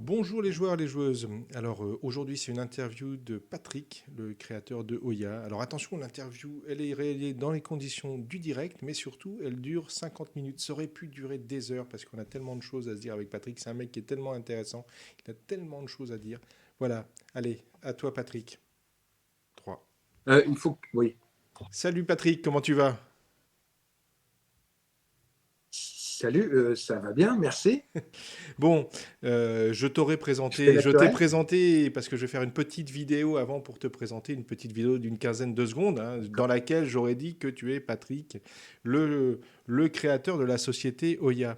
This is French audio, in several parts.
Bonjour les joueurs, les joueuses. Alors aujourd'hui c'est une interview de Patrick, le créateur de Oya. Alors attention, l'interview elle est réalisée dans les conditions du direct, mais surtout elle dure 50 minutes. Ça aurait pu durer des heures parce qu'on a tellement de choses à se dire avec Patrick. C'est un mec qui est tellement intéressant, il a tellement de choses à dire. Voilà, allez, à toi Patrick. 3. Il faut que... Oui. Salut Patrick, comment tu vas? Salut, ça va bien, merci. Bon, Je fais je t'ai naturel. présenté parce que je vais faire une petite vidéo avant pour te présenter, une petite vidéo d'une quinzaine de secondes, hein, dans laquelle j'aurais dit que tu es Patrick, le créateur de la société Oya.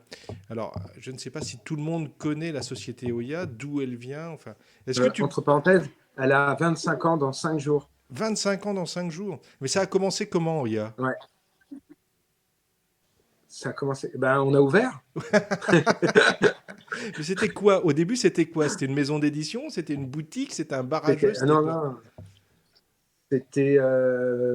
Alors, je ne sais pas si tout le monde connaît la société Oya, d'où elle vient, enfin, est-ce que tu... Entre parenthèses, elle a 25 ans dans 5 jours. 25 ans dans 5 jours. Mais ça a commencé comment, Oya? Ouais, ça a commencé. Ben, on a ouvert. Mais c'était quoi? Au début, c'était quoi? C'était une maison d'édition? C'était une boutique? C'était un bar à jeux? C'était Non, quoi? non, c'était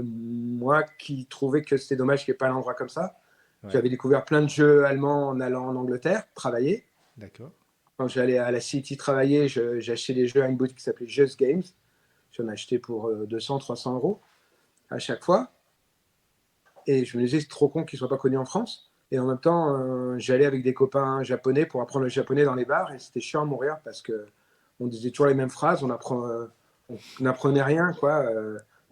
moi qui trouvais que c'était dommage qu'il n'y ait pas un endroit comme ça. Ouais, J'avais découvert plein de jeux allemands en allant en Angleterre travailler. d'accord. Quand j'allais à la City travailler, j'achetais des jeux à une boutique qui s'appelait Just Games. J'en achetais pour 200, 300 euros à chaque fois. Et je me disais, c'est trop con qu'il ne soit pas connu en France. Et en même temps, j'allais avec des copains japonais pour apprendre le japonais dans les bars. Et c'était chiant à mourir parce que on disait toujours les mêmes phrases. On n'apprenait rien, quoi.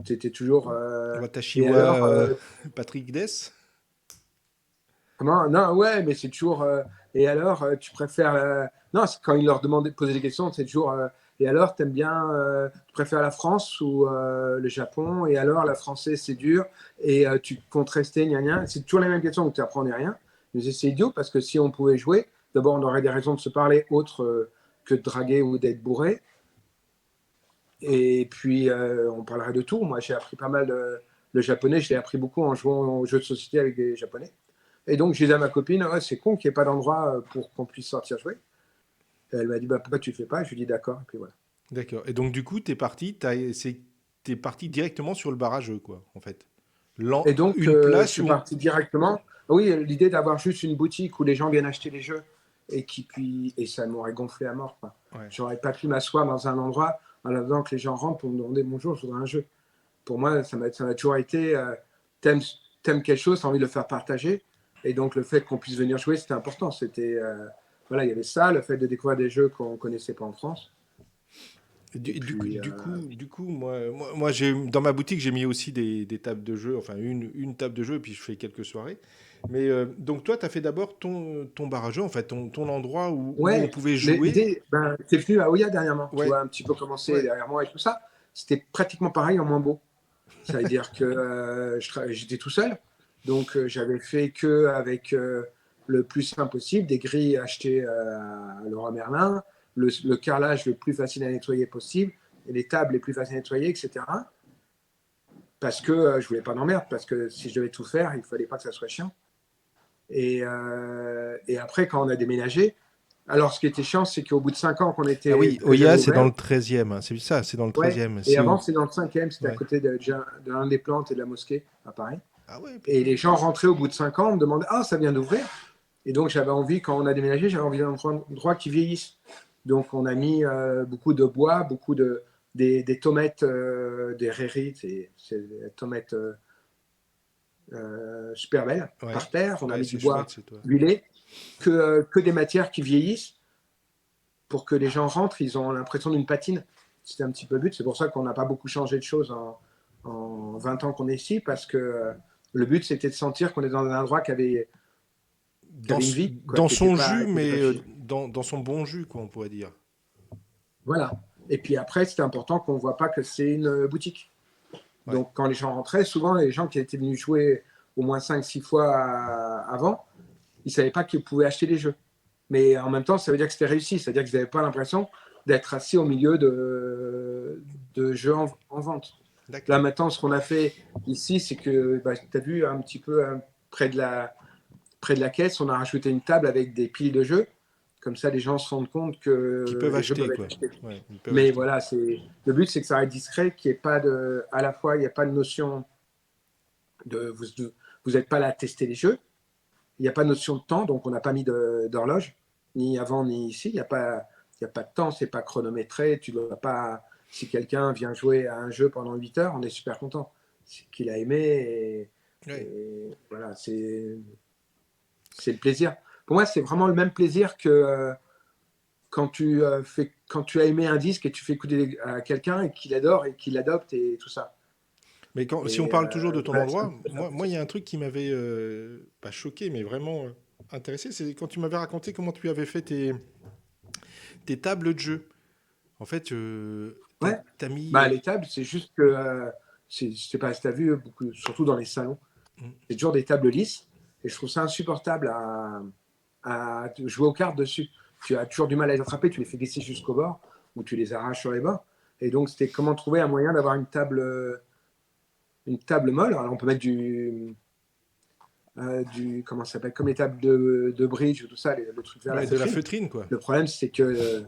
C'était toujours. Et Watashiwa alors, Patrick Dess. comment? Non, ouais, mais c'est toujours. Et alors, tu préfères. Non, c'est quand ils leur demandaient, posaient des questions, c'est toujours. Et alors, t'aimes bien. Tu préfères la France ou le Japon? Et alors, la française, c'est dur. Et tu comptes rester, gna gna. C'est toujours les mêmes questions, donc tu n'apprends rien. Mais c'est idiot parce que si on pouvait jouer, d'abord, on aurait des raisons de se parler autres que de draguer ou d'être bourré. Et puis, on parlerait de tout. Moi, j'ai appris pas mal le japonais. Je l'ai appris beaucoup en jouant aux jeux de société avec des japonais. Et donc, j'ai dit à ma copine, ouais, c'est con qu'il n'y ait pas d'endroit pour qu'on puisse sortir jouer. Et elle m'a dit, bah, pourquoi tu ne fais pas? Je lui ai dit, d'accord. Et puis voilà. D'accord. Et donc, du coup, t'es parti directement sur le barrageux, quoi, en fait. Et donc, Une je place suis où on... parti directement. Oui, l'idée d'avoir juste une boutique où les gens viennent acheter les jeux et ça m'aurait gonflé à mort, quoi. Ouais, J'aurais pas pu m'asseoir dans un endroit en attendant que les gens rentrent pour me demander bonjour, je voudrais un jeu. Pour moi, ça m'a toujours été t'aimes, t'aimes quelque chose, t'as envie de le faire partager. Et donc, le fait qu'on puisse venir jouer, c'était important. C'était, voilà, il y avait ça, le fait de découvrir des jeux qu'on ne connaissait pas en France. Et puis, moi j'ai, dans ma boutique, j'ai mis aussi des tables de jeu, enfin une table de jeu, et puis je fais quelques soirées. Mais donc, toi, tu as fait d'abord ton barrageux, en fait, ton endroit où on ouais, pouvait jouer. l'idée, ben, c'est venu à Ouya dernièrement. Tu Ouais, vois, un petit peu commencé ouais, derrière moi et tout ça. C'était pratiquement pareil en moins beau. Ça veut dire que j'étais tout seul. Donc, j'avais fait que avec le plus simple possible, des grilles achetées à Leroy Merlin, le carrelage le plus facile à nettoyer possible, et les tables les plus faciles à nettoyer, etc. Parce que je voulais pas d'emmerde, parce que si je devais tout faire, il fallait pas que ça soit chiant. Et après, quand on a déménagé, alors ce qui était chiant, c'est qu'au bout de 5 ans ah oui, que j'avais Oya, c'est dans ouvert, le 13e, hein, c'est ça, c'est dans le ouais, 13e. et avant c'était dans le cinquième, c'était à Ouais. côté de l'un des plantes et de la mosquée à Paris. Ah ouais, Et putain. les gens rentraient au bout de 5 ans, me demandaient, ah, ça vient d'ouvrir. Et donc j'avais envie, quand on a déménagé, j'avais envie d'un endroit qui vieillisse. Donc on a mis beaucoup de bois, des tomates, des rérites, c'est des tomates super belles Ouais, par terre. On a ouais, mis du c'est chouette, bois c'est toi. huilé, que des matières qui vieillissent pour que les gens rentrent, ils ont l'impression d'une patine. C'était un petit peu le but. C'est pour ça qu'on n'a pas beaucoup changé de choses en 20 ans qu'on est ici, parce que le but, c'était de sentir qu'on est dans un endroit qui avait une vie, quoi, Dans qui n'était son pas jus, qui était mais pas figé. dans son bon jus, quoi, on pourrait dire. Voilà. Et puis après, c'était important qu'on ne voit pas que c'est une boutique. Ouais. Donc quand les gens rentraient, souvent les gens qui étaient venus jouer au moins 5, 6 fois avant, ils ne savaient pas qu'ils pouvaient acheter les jeux. Mais en même temps, ça veut dire que c'était réussi. C'est-à-dire qu'ils n'avaient pas l'impression d'être assis au milieu de jeux en vente. Là, D'accord. maintenant, ce qu'on a fait ici, c'est que bah, tu as vu un petit peu près, près de la caisse, on a rajouté une table avec des piles de jeux. Comme ça, les gens se rendent compte Qui que peuvent les jeux acheter, peuvent être quoi. achetés. Ouais, ils peuvent Mais acheter. voilà, le but, c'est que ça reste discret, qu'il n'y ait pas de. À la fois, il n'y a pas de notion de. Vous n'êtes pas là à tester les jeux. Il n'y a pas de notion de temps, donc on n'a pas mis d'horloge, ni avant ni ici. Il n'y a pas. Il n'y a pas de temps, c'est pas chronométré. Tu dois pas. Si quelqu'un vient jouer à un jeu pendant 8 heures, on est super content. C'est qu'il a aimé et voilà, c'est le plaisir. Pour moi, c'est vraiment le même plaisir que quand tu as aimé un disque et tu fais écouter à quelqu'un et qu'il adore et qu'il adopte et tout ça. Mais si on Et parle toujours de ton voilà, endroit, moi, il y a un truc qui m'avait pas choqué, mais vraiment intéressé, c'est quand tu m'avais raconté comment tu avais fait tes tables de jeu. En fait, ouais. t'as mis. Bah, les tables, c'est juste que je sais pas si tu as vu, beaucoup, surtout dans les salons, c'est toujours des tables lisses et je trouve ça insupportable à jouer aux cartes dessus. Tu as toujours du mal à les attraper, tu les fais glisser jusqu'au bord ou tu les arraches sur les bords. Et donc, c'était comment trouver un moyen d'avoir une table molle. Alors, on peut mettre comment ça s'appelle, comme les tables de bridge ou tout ça, le truc vers la Ouais, de la feutrine. feutrine, quoi. Le problème, c'est que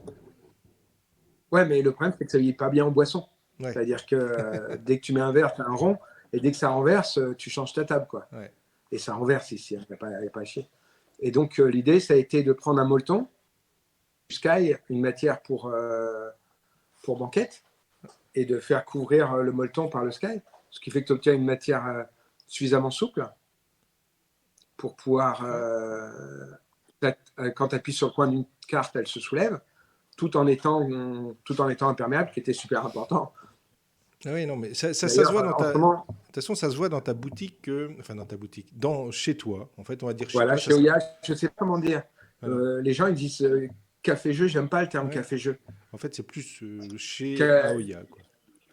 ouais, mais le problème, c'est que ça ne vieillit pas bien en boisson. Ouais, C'est-à-dire que dès que tu mets un verre, tu as un rond, et dès que ça renverse, tu changes ta table, quoi. ouais. Et ça renverse ici, il n'y a pas à chier. Et donc, l'idée, ça a été de prendre un molleton, du sky, une matière pour banquette, et de faire couvrir le molleton par le sky, ce qui fait que tu obtiens une matière suffisamment souple pour pouvoir, quand tu appuies sur le coin d'une carte, elle se soulève, tout en étant imperméable, qui était super important. Ah oui, non, mais ça se D'ailleurs, voit dans en ta. ce De moment, toute façon, ça se voit dans ta boutique, enfin dans ta boutique, chez toi. En fait, on va dire chez voilà, toi, ça chez serait. Oya, je ne sais pas comment dire. Voilà. Les gens, ils disent café-jeu, j'aime pas le terme Ouais. café-jeu. En fait, c'est plus chez Que- Aoya, quoi.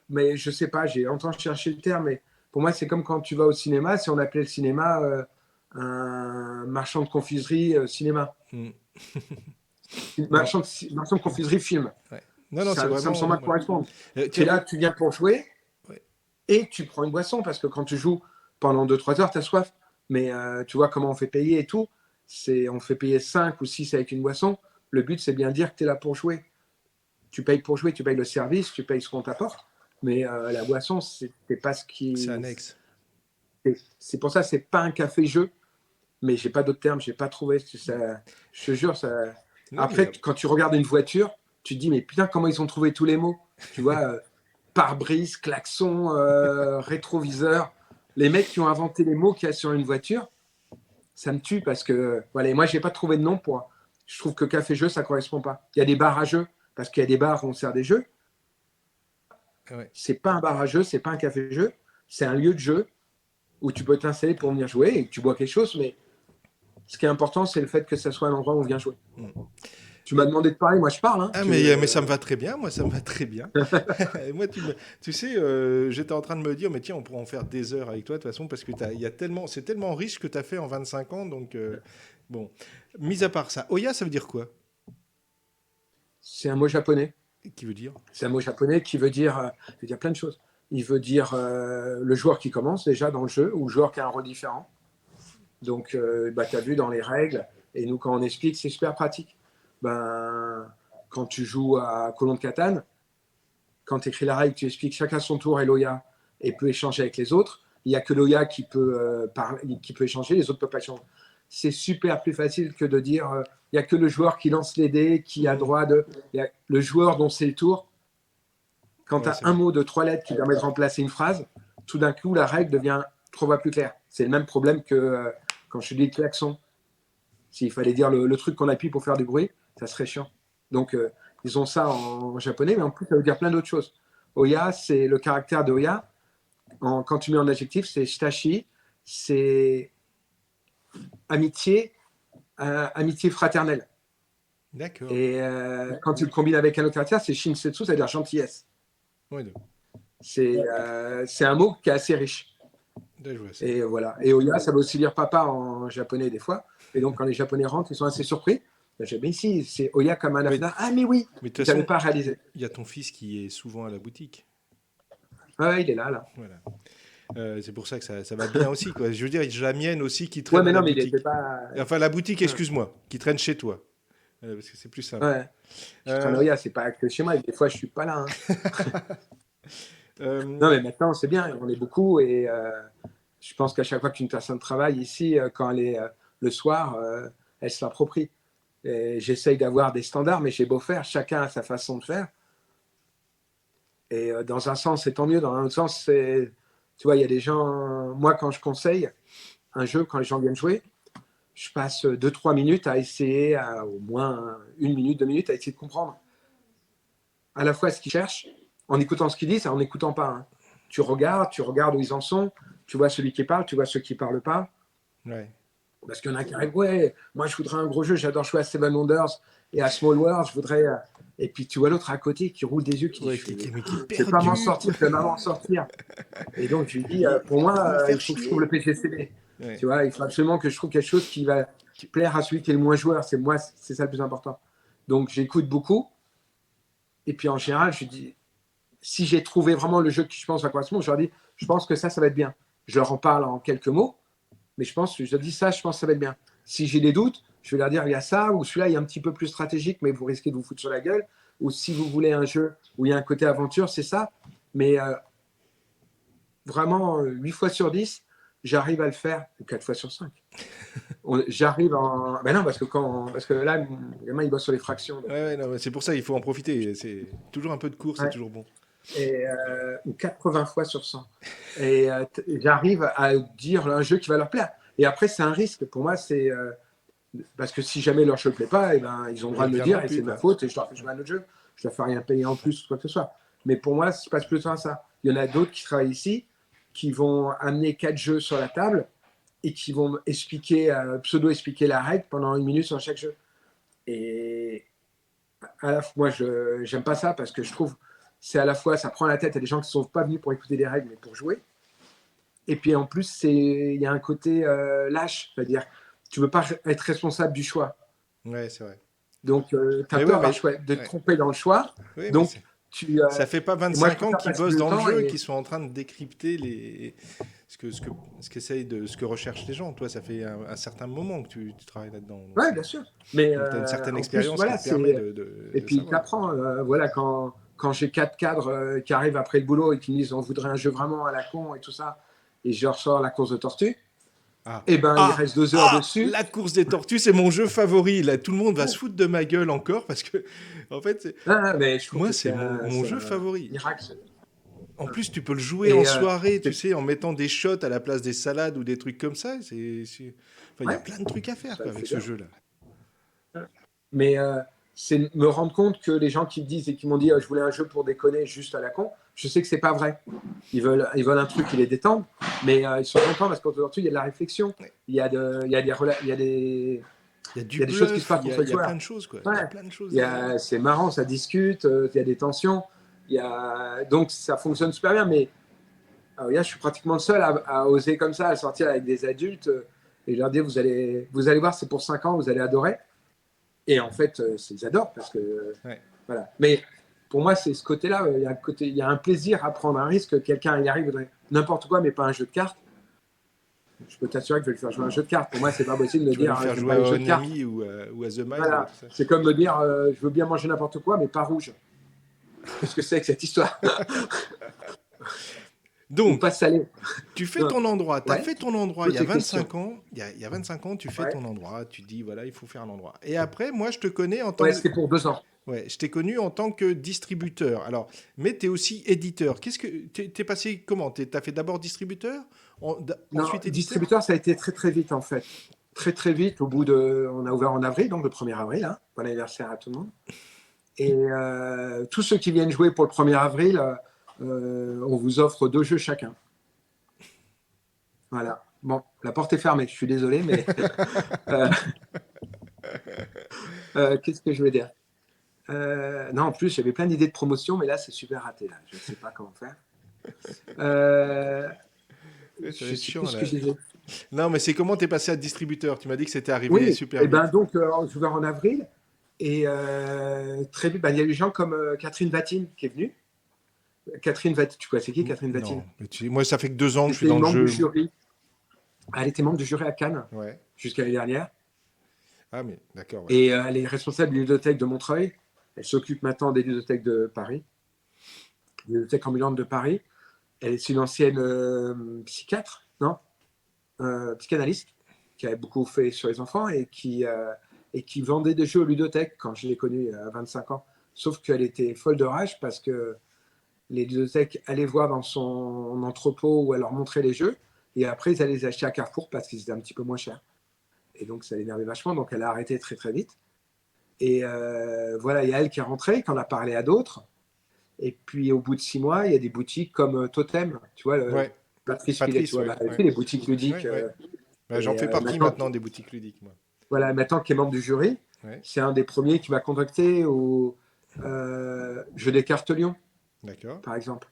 Mais je sais pas, j'ai entendu chercher le terme, mais pour moi, c'est comme quand tu vas au cinéma, si on appelait le cinéma un marchand de confiserie cinéma. Hmm. Non, Marchand de confiserie film. ouais. Non, c'est Ça me vraiment. semble pas Voilà. correspondre. Tu es Tiens, là, tu viens pour jouer ouais. et tu prends une boisson parce que quand tu joues pendant 2-3 heures, tu as soif. Mais tu vois comment on fait payer et tout. On fait payer 5 ou 6 avec une boisson. Le but, c'est bien de dire que tu es là pour jouer. Tu payes pour jouer, tu payes le service, tu payes ce qu'on t'apporte. Mais la boisson, c'est pas ce C'est qui. annexe. C'est pour ça, c'est pas un café-jeu. Mais j'ai pas d'autres termes, j'ai pas trouvé. Ça, je te jure, ça. Non, mais Après, quand tu regardes une voiture, tu te dis, mais putain, comment ils ont trouvé tous les mots? Tu vois, pare-brise, klaxon, rétroviseur. Les mecs qui ont inventé les mots qu'il y a sur une voiture, ça me tue parce que, voilà, et moi, j'ai pas trouvé de nom pour. Je trouve que café-jeu, ça correspond pas. Il y a des bars à jeux, parce qu'il y a des bars où on sert des jeux. ouais. C'est pas un bar à jeu, c'est pas un café-jeu, c'est un lieu de jeu où tu peux t'installer pour venir jouer et que tu bois quelque chose, mais ce qui est important, c'est le fait que ça soit un endroit où on vient jouer. Hmm. Tu m'as demandé de parler, moi je parle. Hein. Ah, mais ça me va très bien, moi, ça me va très bien. Moi, tu sais, j'étais en train de me dire, mais tiens, on pourrait en faire des heures avec toi, de toute façon, parce que c'est tellement riche ce que tu as fait en 25 ans. Donc, bon. Mis à part ça, Oya, ça veut dire quoi? C'est un mot japonais. Qui veut dire? C'est un mot japonais qui veut dire plein de choses. Il veut dire le joueur qui commence déjà dans le jeu ou le joueur qui a un rôle différent. Donc, tu as vu dans les règles, et nous, quand on explique, c'est super pratique. Quand tu joues à Colon de Catane, quand tu écris la règle, tu expliques chacun son tour et l'Oya et peut échanger avec les autres. Il n'y a que l'Oya qui peut échanger, les autres ne peuvent pas échanger. C'est super plus facile que de dire il n'y a que le joueur qui lance les dés, qui a droit de. Y a le joueur dont c'est le tour. Quand tu Ouais, as c'est un vrai. mot de 3 lettres qui permet de remplacer une phrase, tout d'un coup, la règle devient 3 fois plus claire. C'est le même problème que quand je dis klaxon. S'il fallait dire le truc qu'on appuie pour faire du bruit, ça serait chiant. Donc, ils ont ça en japonais, mais en plus, ça veut dire plein d'autres choses. Oya, c'est le caractère de Oya. Quand tu mets en adjectif, c'est shitashi, c'est amitié, amitié fraternelle. D'accord. Et quand tu le combines avec un autre caractère, c'est shinsetsu, c'est-à-dire gentillesse. Ouais, C'est un mot qui est assez riche. là, je vois ça. Et voilà. Et Oya, ça veut aussi dire papa en japonais des fois. Et donc, quand les Japonais rentrent, ils sont assez surpris. J'ai dit, mais ici, c'est Oya Mais, Kamanafna. Ah, mais oui, mais de je toute n'avais façon, pas réalisé. il y a ton fils qui est souvent à la boutique. Ouais, il est là, là. Voilà. C'est pour ça que ça va bien aussi, quoi. Je veux dire, j'ai la mienne aussi qui Ouais, traîne à mais la non, mais il n'était boutique. pas. Enfin, la boutique, Ouais. excuse-moi, qui traîne chez toi. Parce que c'est plus simple. Ouais. Je traîne Euh, Oya, c'est pas que chez moi. Des fois, je suis pas là. Hein. Non, euh, mais maintenant, c'est bien. On est beaucoup. Et je pense qu'à chaque fois qu'une personne travaille ici, quand elle est le soir, elle se l'approprie. Et j'essaye d'avoir des standards, mais j'ai beau faire, chacun a sa façon de faire. Et dans un sens, c'est tant mieux. Dans un autre sens, c'est, tu vois, il y a des gens. Moi, quand je conseille un jeu, quand les gens viennent jouer, je passe 2-3 minutes à essayer, au moins 1 minute, 2 minutes, à essayer de comprendre à la fois ce qu'ils cherchent, en écoutant ce qu'ils disent et en n'écoutant pas. Hein. Tu regardes où ils en sont, tu vois celui qui parle, tu vois ceux qui ne parlent pas. Ouais. Parce qu'il y en a qui arrivent, ouais, moi je voudrais un gros jeu, j'adore jouer à Seven Wonders et à Small World, je voudrais. Et puis tu vois l'autre à côté qui roule des yeux, qui dit, Ouais, mais qui est je ne vais pas m'en perdu. sortir, je vais m'en sortir. Et donc je lui dis, pour Il va me moi, faire il faut que je trouve chier. le PGCD. Ouais. Tu vois, il faut absolument que je trouve quelque chose qui va plaire à celui qui est le moins joueur. C'est moi, c'est ça le plus important. Donc j'écoute beaucoup. Et puis en général, je dis, si j'ai trouvé vraiment le jeu qui je pense va correspondre, je leur dis, je pense que ça va être bien. Je leur en parle en quelques mots, mais je leur dis ça, je pense que ça va être bien. Si j'ai des doutes, je vais leur dire, il y a ça, ou celui-là, il est un petit peu plus stratégique, mais vous risquez de vous foutre sur la gueule. Ou si vous voulez un jeu où il y a un côté aventure, c'est ça. Mais vraiment, 8 fois sur 10, j'arrive à le faire, ou 4 fois sur 5. J'arrive en. Ben non, parce que là, mon gamin, il bosse sur les fractions. Donc, Ouais, non, c'est pour ça, il faut en profiter. C'est toujours un peu de cours, c'est ouais. toujours bon. Et, ou 80 fois sur 100. Et j'arrive à dire un jeu qui va leur plaire. Et après, c'est un risque. Pour moi, c'est. Parce que si jamais leur jeu ne plaît pas, eh ben, ils ont le droit Ils de me reviendront dire et plus, c'est ma quoi. faute et je leur fais jouer à un autre jeu. Je ne leur fais rien payer en plus ou quoi que ce soit. Mais pour moi, je passe plutôt à ça. Il y en a d'autres qui travaillent ici, qui vont amener 4 jeux sur la table et qui vont expliquer, pseudo-expliquer la règle pendant 1 minute sur chaque jeu. Et moi, je n'aime pas ça parce que je trouve c'est à la fois, ça prend la tête à des gens qui ne sont pas venus pour écouter des règles, mais pour jouer. Et puis en plus, il y a un côté lâche, c'est-à-dire tu ne veux pas être responsable du choix. Ouais, c'est vrai. Donc, tu as Mais ouais, peur mais. de te Ouais. tromper dans le choix. Oui, mais Donc, ça fait pas et moi, je 25 ans préfère qu'ils passer bossent le dans le temps. jeu, Et qu'ils sont en train de décrypter ce que recherchent les gens. Toi, ça fait un certain moment que tu travailles là-dedans. ouais, bien sûr. Mais Donc tu as une certaine en plus, expérience qui voilà, te permet c'est. Et de puis, tu savoir. apprends. Voilà, quand j'ai 4 cadres qui arrivent après le boulot et qui me disent on voudrait un jeu vraiment à la con et tout ça, et je leur sors la course de tortue, Ah, et ben, il ah, reste 2 heures ah, dessus. la course des tortues, c'est mon jeu favori. Là, tout le monde va se foutre de ma gueule encore parce que, en fait, Ah, mais je trouve moi, que c'est mon c'est jeu un favori. miracle. En plus, tu peux le jouer en Et soirée, tu c'est- sais, en mettant des shots à la place des salades ou des trucs comme ça. Enfin, il y a ouais, plein de trucs à faire quoi, avec c'est ce bien. jeu-là. Mais c'est me rendre compte que les gens qui me disent et qui m'ont dit je voulais un jeu pour déconner juste à la con, je sais que c'est pas vrai. Ils veulent un truc qui les détende, mais ils sont contents parce qu'aujourd'hui il y a de la réflexion, Il y a il du y a des choses qui se bluff, passent entre il les y a plein joueurs. de choses, quoi. Il y a Ouais. plein de choses derrière. C'est marrant, ça discute, il y a des tensions, donc ça fonctionne super bien. Mais je suis pratiquement le seul à oser comme ça, à sortir avec des adultes et leur dire vous allez voir, c'est pour 5 ans, vous allez adorer. Et en fait, ils adorent parce que Ouais. voilà. Mais pour moi, c'est ce côté-là. Il y a un plaisir à prendre un risque. Quelqu'un y arrive, n'importe quoi, mais pas un jeu de cartes. Je peux t'assurer que je vais le faire jouer à un jeu de cartes. Pour moi, c'est pas possible de me Tu vas dire lui faire j'aime jouer pas à les jeux de cartes. Onami ou à The Mind, Voilà. tout ça. C'est comme me dire je veux bien manger n'importe quoi, mais pas rouge. Qu'est-ce que c'est que cette histoire? Ou pas Donc, salé. tu fais Non. ton endroit. Tu as Ouais. fait ton endroit il Toutes y a les questions. 25 ans. Il y a 25 ans, tu fais Ouais. ton endroit. Tu dis, voilà, il faut faire un endroit. Et après, moi, je te connais en tant Ouais, que. c'était pour 2 ans. Ouais, je t'ai connu en tant que distributeur. Alors, mais tu es aussi éditeur. T'es passé comment? T'as fait d'abord distributeur, Non, ensuite éditeur? distributeur, ça a été très très vite en fait. Très très vite, on a ouvert en avril, donc le 1er avril, hein. Bon anniversaire à tout le monde. Et tous ceux qui viennent jouer pour le 1er avril, on vous offre 2 jeux chacun. Voilà. Bon, la porte est fermée, je suis désolé, mais euh, qu'est-ce que je vais dire? Non, en plus, j'avais plein d'idées de promotion, mais là, c'est super raté. Là. Je ne sais pas comment faire. Ouais, ça va Je être sais plus chiant ce que là. je disais. Non, mais c'est comment t'es passé à distributeur? Tu m'as dit que c'était arrivé Oui, super et ben vite. donc, j'ai ouvert en avril. Et très vite, il y a eu des gens comme Catherine Vatine qui est venue. Catherine Vatine, tu vois, c'est qui Catherine Vatine? Non, mais moi ça fait que 2 ans que je suis C'était dans le membre du jeu. jury. Elle était membre du jury à Cannes Ouais. jusqu'à l'année dernière. Ah mais d'accord, ouais. Et elle est responsable de ludothèque de Montreuil. Elle s'occupe maintenant des ludothèques de Paris, des ludothèques ambulantes de Paris. Elle est une ancienne psychiatre, non psychanalyste, qui a beaucoup fait sur les enfants et qui et qui vendait des jeux aux ludothèques quand je l'ai connue à 25 ans. Sauf qu'elle était folle de rage parce que les ludothèques allaient voir dans son entrepôt où elle leur montrait les jeux et après ils allaient les acheter à Carrefour parce qu'ils étaient un petit peu moins chers. Et donc ça l'énervait vachement, donc elle a arrêté très très vite. Et voilà, il y a elle qui est rentrée, qui en a parlé à d'autres. Et puis au bout de 6 mois, il y a des boutiques comme Totem, tu vois, Ouais. Patrice Filet, tu Patrice, vois, ouais. bah, elle Ouais. fait les boutiques ludiques. Ouais, ouais. Bah, j'en fais partie maintenant des boutiques ludiques, moi. Voilà, maintenant qui est membre du jury, Ouais. c'est un des premiers qui m'a contacté au jeu des cartes Lyon, D'accord. par exemple.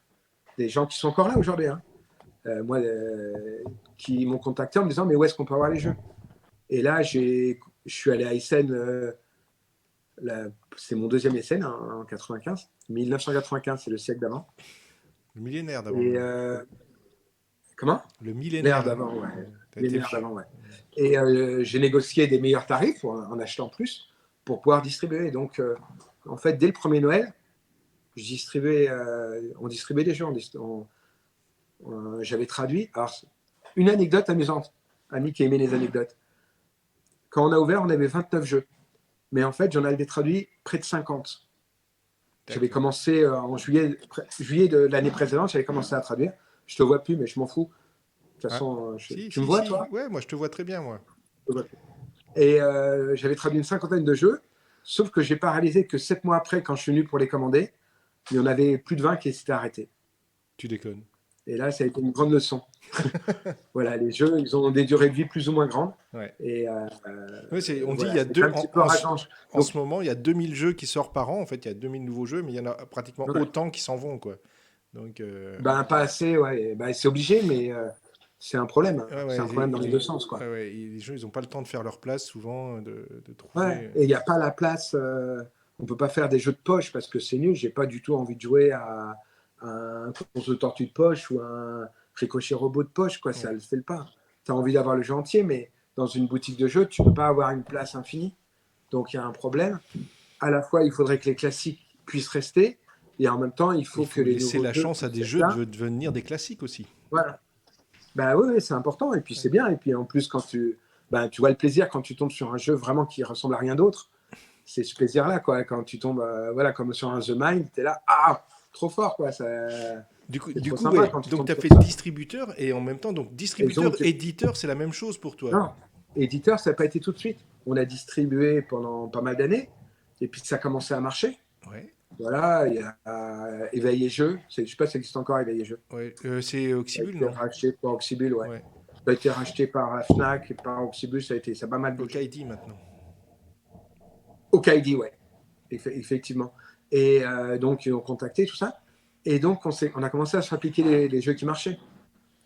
Des gens qui sont encore là aujourd'hui, hein. Moi, qui m'ont contacté en me disant mais où est-ce qu'on peut avoir les jeux? Et là, je suis allé à Essen, c'est mon deuxième Essen hein, en 95. 1995, c'est le siècle d'avant. Le millénaire d'avant. Et comment? Le L'ère millénaire. d'avant, ouais. T'as Les été l'ère vieux. d'avant, ouais. Et j'ai négocié des meilleurs tarifs en achetant plus pour pouvoir distribuer. Et donc, en fait, dès le premier Noël, on distribuait des jeux. J'avais traduit. Alors, une anecdote amusante. Annie qui aimait les anecdotes. Quand on a ouvert, on avait 29 jeux. Mais en fait, j'en avais traduit près de 50. J'avais D'accord. commencé en juillet de l'année précédente, j'avais commencé à traduire. Je te vois plus, mais je m'en fous. De toute Ah, façon, si, tu me si, vois, si. toi? Ouais, moi, je te vois très bien, moi. Et j'avais traduit une cinquantaine de jeux, sauf que j'ai pas réalisé que 7 mois après, quand je suis venu pour les commander, il y en avait plus de 20 qui s'étaient arrêtés. Tu déconnes. Et là, ça a été une grande leçon. Voilà, les jeux, ils ont des durées de vie plus ou moins grandes. Ouais. Et Ouais, on dit il y voilà, a c'est un petit peu rageant. en Donc, ce moment, il y a 2000 jeux qui sortent par an. En fait, il y a 2000 nouveaux jeux, mais il y en a pratiquement ouais. autant qui s'en vont, quoi. Donc, Ben, pas assez, ouais. Ben, c'est obligé, mais c'est un problème, hein. ouais, C'est ouais, un problème dans les deux sens, quoi. ouais, ouais, les jeux, ils n'ont pas le temps de faire leur place, souvent, de Ouais. trouver. Et il n'y a pas la place. On peut pas faire des jeux de poche parce que c'est nul. J'ai pas du tout envie de jouer à un course de tortue de poche ou un ricochet robot de poche, quoi. Ça Ouais. le fait pas. Tu as envie d'avoir le jeu entier, mais dans une boutique de jeux, tu peux pas avoir une place infinie. Donc il y a un problème. À la fois, il faudrait que les classiques puissent rester, et en même temps, il Il faut que faut les laisser nouveaux la jeux chance à puissent des être jeux là. de devenir des classiques aussi. Voilà. Bah oui, oui, c'est important, et puis Ouais. c'est bien. Et puis en plus, quand tu vois le plaisir quand tu tombes sur un jeu vraiment qui ressemble à rien d'autre, c'est ce plaisir-là, quoi. Quand tu tombes, voilà, comme sur un The Mind, tu es là, ah, trop fort, quoi. C'est trop sympa Ouais. quand tu Donc, tombes tu as sur fait ça. distributeur et en même temps, donc Et distributeur, donc, éditeur, c'est la même chose pour toi. non, éditeur, ça n'a pas été tout de suite. On a distribué pendant pas mal d'années, et puis ça a commencé à marcher. Ouais. Voilà, il y a Éveillé Jeux, je ne sais pas si ça existe encore, Éveillé Jeux. Ouais. C'est Ça a Oxybul, été non? racheté par Oxybul, ouais. Ouais. Ça a été racheté par la Fnac et par Oxybul, ça a pas mal bougé. Okaidi maintenant. Okaidi, ouais, effectivement. Et donc, ils ont contacté tout ça. Et donc, on a commencé à se appliquer les jeux qui marchaient.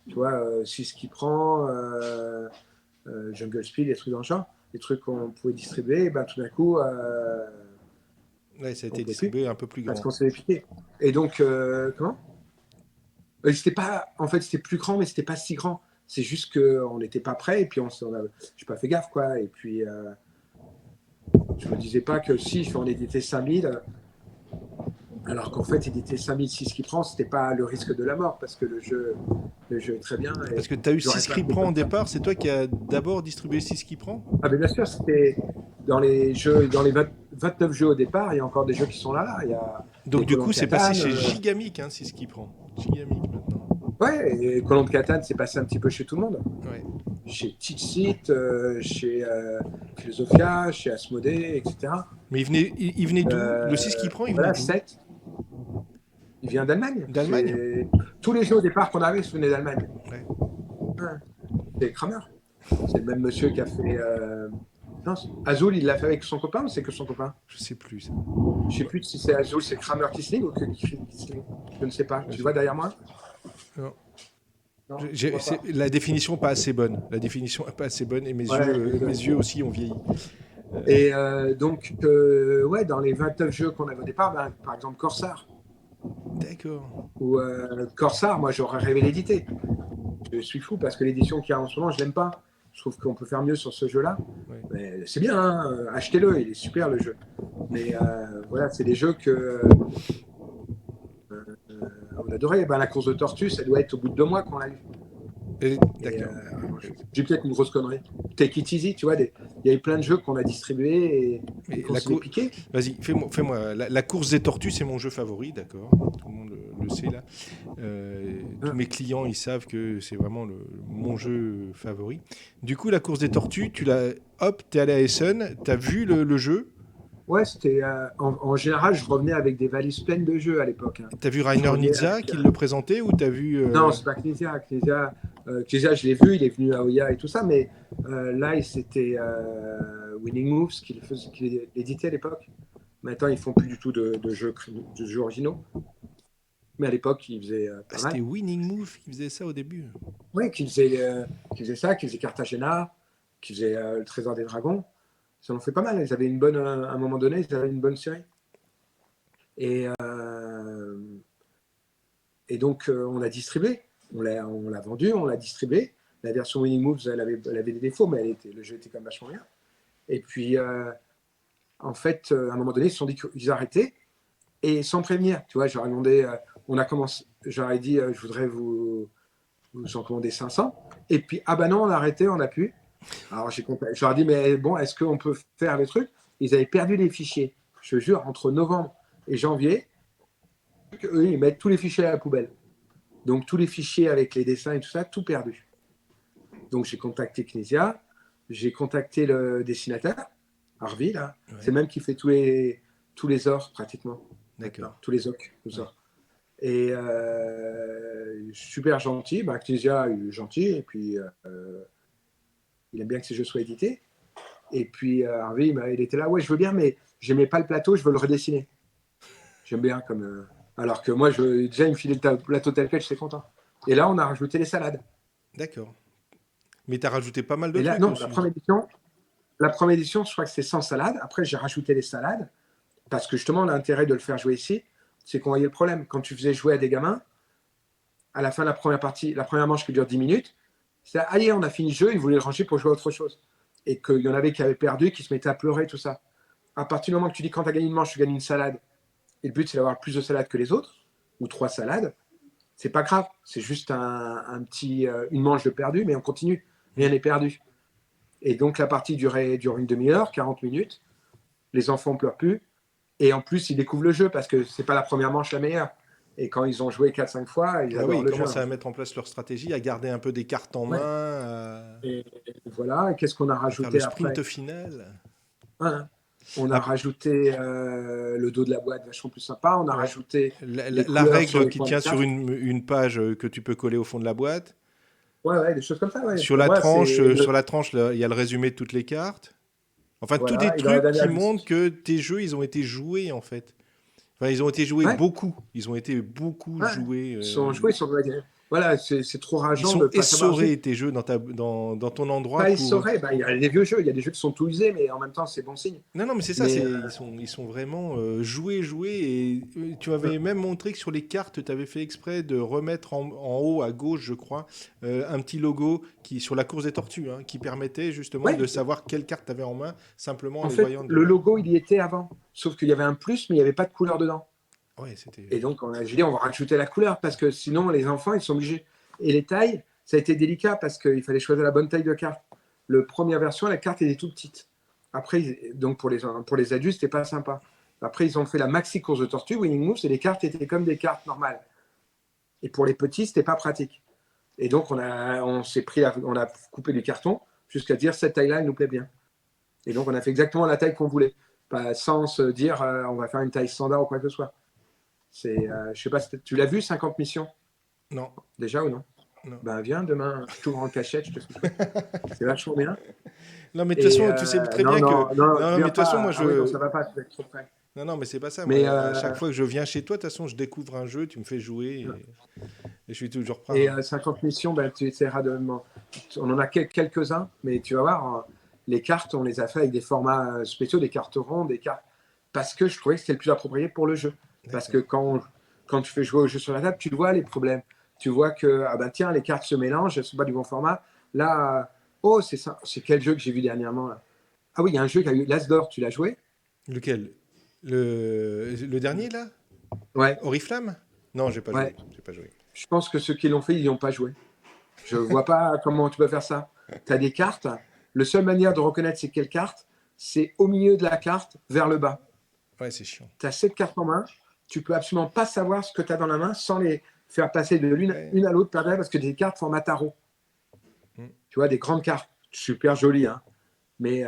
Tu vois, 6 qui prend, Jungle Speed, des trucs dans le genre, des trucs qu'on pouvait distribuer, et ben tout d'un coup, Ouais, ça a on été ne pouvait plus, distribué un peu plus parce grand. qu'on s'est piqué. Et donc, comment c'était pas, en fait, c'était plus grand, mais c'était pas si grand. C'est juste qu'on n'était pas prêt, et puis j'ai pas fait gaffe, quoi. Et puis, je me disais pas que si on éditait 5000, alors qu'en fait, éditer 5006 qui prend, c'était pas le risque de la mort, parce que le jeu est très bien. Parce Et que tu as eu j'aurais 6 pas qui fait prend au comme ça. départ, c'est toi qui as d'abord distribué 6 qui prend? Ah, mais bien sûr, c'était dans les jeux, dans les 29 jeux au départ, il y a encore des jeux qui sont là. Il y a Donc les du Colons coup, de c'est passé Catane. chez Gigamic, hein, 6 qui prend. Gigamic maintenant. Ouais, et Colons de Catane, c'est passé un petit peu chez tout le monde. Ouais. Chez Titsit, chez Philosophia, chez Asmodée, etc. Mais il venait d'où? Le 6 qui prend, il venait Voilà, d'où? 7. Il vient d'Allemagne. D'Allemagne? Tous les jeux au départ qu'on avait venaient d'Allemagne. Ouais. Ouais. C'est Kramer. C'est le même monsieur qui a fait. Non, Azul, il l'a fait avec son copain ou c'est que son copain? Je sais plus ça. Je sais plus si c'est Azul, c'est Kramer Kisling ou que Kisling. Je ne sais pas. Tu Je- vois derrière moi? Non. Non, je vois pas. La définition pas assez bonne. La définition est pas assez bonne et Ouais, mes yeux aussi ont vieilli. et donc, ouais, dans les 29 jeux qu'on avait au départ, ben, par exemple Corsair. D'accord. Ou Corsair, moi j'aurais rêvé l'éditer. Je suis fou parce que l'édition qu'il y a en ce moment, je l'aime pas. Je trouve qu'on peut faire mieux sur ce jeu-là. Ouais. Mais c'est bien, hein, achetez-le, il est super le jeu. Mais voilà, c'est des jeux que on adorait. Ben, la course de tortue, ça doit être au bout de 2 mois qu'on l'a eu. Et, D'accord. j'ai peut-être une grosse connerie. Take it easy, tu vois, il y a eu plein de jeux qu'on a distribués et Mais qu'on s'est piqué. Vas-y, fais-moi. La course des tortues, c'est mon jeu favori, d'accord. Tout le monde le sait là. Tous mes clients, ils savent que c'est vraiment mon jeu favori. Du coup, la course des tortues, hop, t'es allé à Essen, t'as vu le jeu, Ouais, c'était en général, je revenais avec des valises pleines de jeux à l'époque. Hein. t'as vu Je Rainer revenais Nizza avec, qui le présentait ou t'as vu non, c'est pas Knesia. Knesia, je l'ai vu, il est venu à Oya et tout ça, mais là, c'était Winning Moves qu'il éditait à l'époque. Maintenant, ils font plus du tout de jeux originaux. Mais à l'époque, ils faisaient pas C'était mal. Winning Move qui faisait ça au début. Oui, qu'ils faisaient ça, qu'ils faisaient Cartagena, qu'ils faisaient le Trésor des Dragons. Ils en ont fait pas mal. Ils avaient une bonne, à un moment donné, ils avaient une bonne série. Et, et donc, on l'a distribué. On l'a vendu, on l'a distribué. La version Winning Moves, elle avait des défauts, mais le jeu était quand même vachement bien. Et puis, en fait, à un moment donné, ils se sont dit qu'ils arrêtaient. Et sans prévenir, tu vois, j'aurais demandé, on a commencé, j'aurais dit, je voudrais vous en commander 500. Et puis, ah ben non, on a arrêté, on n'a pu. Alors, j'aurais dit, mais bon, est-ce qu'on peut faire les trucs? Ils avaient perdu les fichiers, je te jure, entre novembre et janvier. Eux, ils mettent tous les fichiers à la poubelle. Donc, tous les fichiers avec les dessins et tout ça, tout perdu. Donc, j'ai contacté Knesia, j'ai contacté le dessinateur, Harvey, là. Ouais. C'est même qui fait tous les ors, pratiquement. D'accord. Tous les orques. Ouais. Et super gentil. Knesia, il est gentil. Et puis, il aime bien que ses jeux soient édités. Et puis, Harvey, il était là. Ouais, je veux bien, mais j'aimais pas le plateau, je veux le redessiner. J'aime bien comme. Alors que moi, déjà, il me filait le plateau tel quel, j'étais content. Et là, on a rajouté les salades. D'accord. Mais tu as rajouté pas mal de trucs. Là, non, la première édition, je crois que c'était sans salade. Après, j'ai rajouté les salades. Parce que justement, l'intérêt de le faire jouer ici, c'est qu'on voyait le problème. Quand tu faisais jouer à des gamins, à la fin de la première partie, la première manche qui dure 10 minutes, c'est allez, on a fini le jeu, ils voulaient le ranger pour jouer à autre chose. Et qu'il y en avait qui avaient perdu, qui se mettaient à pleurer, tout ça. À partir du moment que tu dis quand tu as gagné une manche, tu gagnes une salade, et le but c'est d'avoir plus de salades que les autres, ou 3 salades, c'est pas grave. C'est juste une manche de perdu, mais on continue. Rien n'est perdu. Et donc la partie dure une demi-heure, 40 minutes. Les enfants ne pleurent plus. Et en plus, ils découvrent le jeu parce que c'est pas la première manche la meilleure. Et quand ils ont joué 4-5 fois, ils adorent le jeu. Ils commencent à mettre en place leur stratégie, à garder un peu des cartes en main. Et voilà. Et qu'est-ce qu'on a rajouté après? Le sprint final. Voilà. On a rajouté le dos de la boîte vachement plus sympa. On a rajouté la règle qui tient sur une page que tu peux coller au fond de la boîte. Ouais, des choses comme ça. Ouais. Sur la tranche, il y a le résumé de toutes les cartes. Enfin, voilà, tous des trucs qui montrent que tes jeux, ils ont été joués, en fait. Enfin, ils ont été joués beaucoup. Ils ont été beaucoup joués. Ils sont joués, voilà, c'est trop rageant. Ils sont essorés, tes jeux, dans ton endroit. Pas essorés, il y a des vieux jeux, il y a des jeux qui sont tout usés, mais en même temps, c'est bon signe. Non, mais c'est ça, ils sont vraiment joués. Et tu m'avais même montré que sur les cartes, tu avais fait exprès de remettre en haut, à gauche, je crois, un petit logo sur la course des tortues, qui permettait justement de savoir quelle carte tu avais en main, simplement en les voyant. Le logo, il y était avant, sauf qu'il y avait un plus, mais il n'y avait pas de couleur dedans. Ouais, et donc, j'ai dit, on va rajouter la couleur, parce que sinon, les enfants, ils sont obligés. Et les tailles, ça a été délicat, parce qu'il fallait choisir la bonne taille de carte. La première version, la carte était toute petite. Après, donc pour les adultes, c'était pas sympa. Après, ils ont fait la maxi course de tortue, Winning Moves, et les cartes étaient comme des cartes normales. Et pour les petits, c'était pas pratique. Et donc, on a coupé du carton jusqu'à dire, cette taille-là, elle nous plaît bien. Et donc, on a fait exactement la taille qu'on voulait. Pas sans se dire, on va faire une taille standard ou quoi que ce soit. Je sais pas, tu l'as vu, 50 missions? Non. Déjà ou non? Ben viens demain, je t'ouvre en cachette, je te fais. C'est vachement bien. Non, mais de toute façon, tu sais très bien que. Non, mais de toute façon, moi, non, ça va pas, tu vas être trop près. Non, mais c'est pas ça. Mais à chaque fois que je viens chez toi, de toute façon, je découvre un jeu, tu me fais jouer et je suis toujours prêt. Et 50 missions, tu essaieras de. On en a quelques-uns, mais tu vas voir, les cartes, on les a fait avec des formats spéciaux, des cartes rondes, des cartes. Parce que je trouvais que c'était le plus approprié pour le jeu. Parce que quand tu fais jouer au jeu sur la table, tu vois les problèmes. Tu vois que, tiens, les cartes se mélangent, elles ne sont pas du bon format. Là, c'est ça. C'est quel jeu que j'ai vu dernièrement là? Ah oui, il y a un jeu qui a eu l'As d'or, tu l'as joué? Lequel? Le dernier, là? Ouais. Oriflamme? Non, j'ai pas joué. Je pense que ceux qui l'ont fait, ils n'y ont pas joué. Je vois pas comment tu peux faire ça. Tu as des cartes, La seule manière de reconnaître c'est quelle carte, c'est au milieu de la carte, vers le bas. Ouais, c'est chiant. Tu as 7 cartes en main, tu peux absolument pas savoir ce que tu as dans la main sans les faire passer de l'une Ouais. à l'autre, parce que des cartes format tarot. Mm. Tu vois, des grandes cartes, super jolies, hein. Mais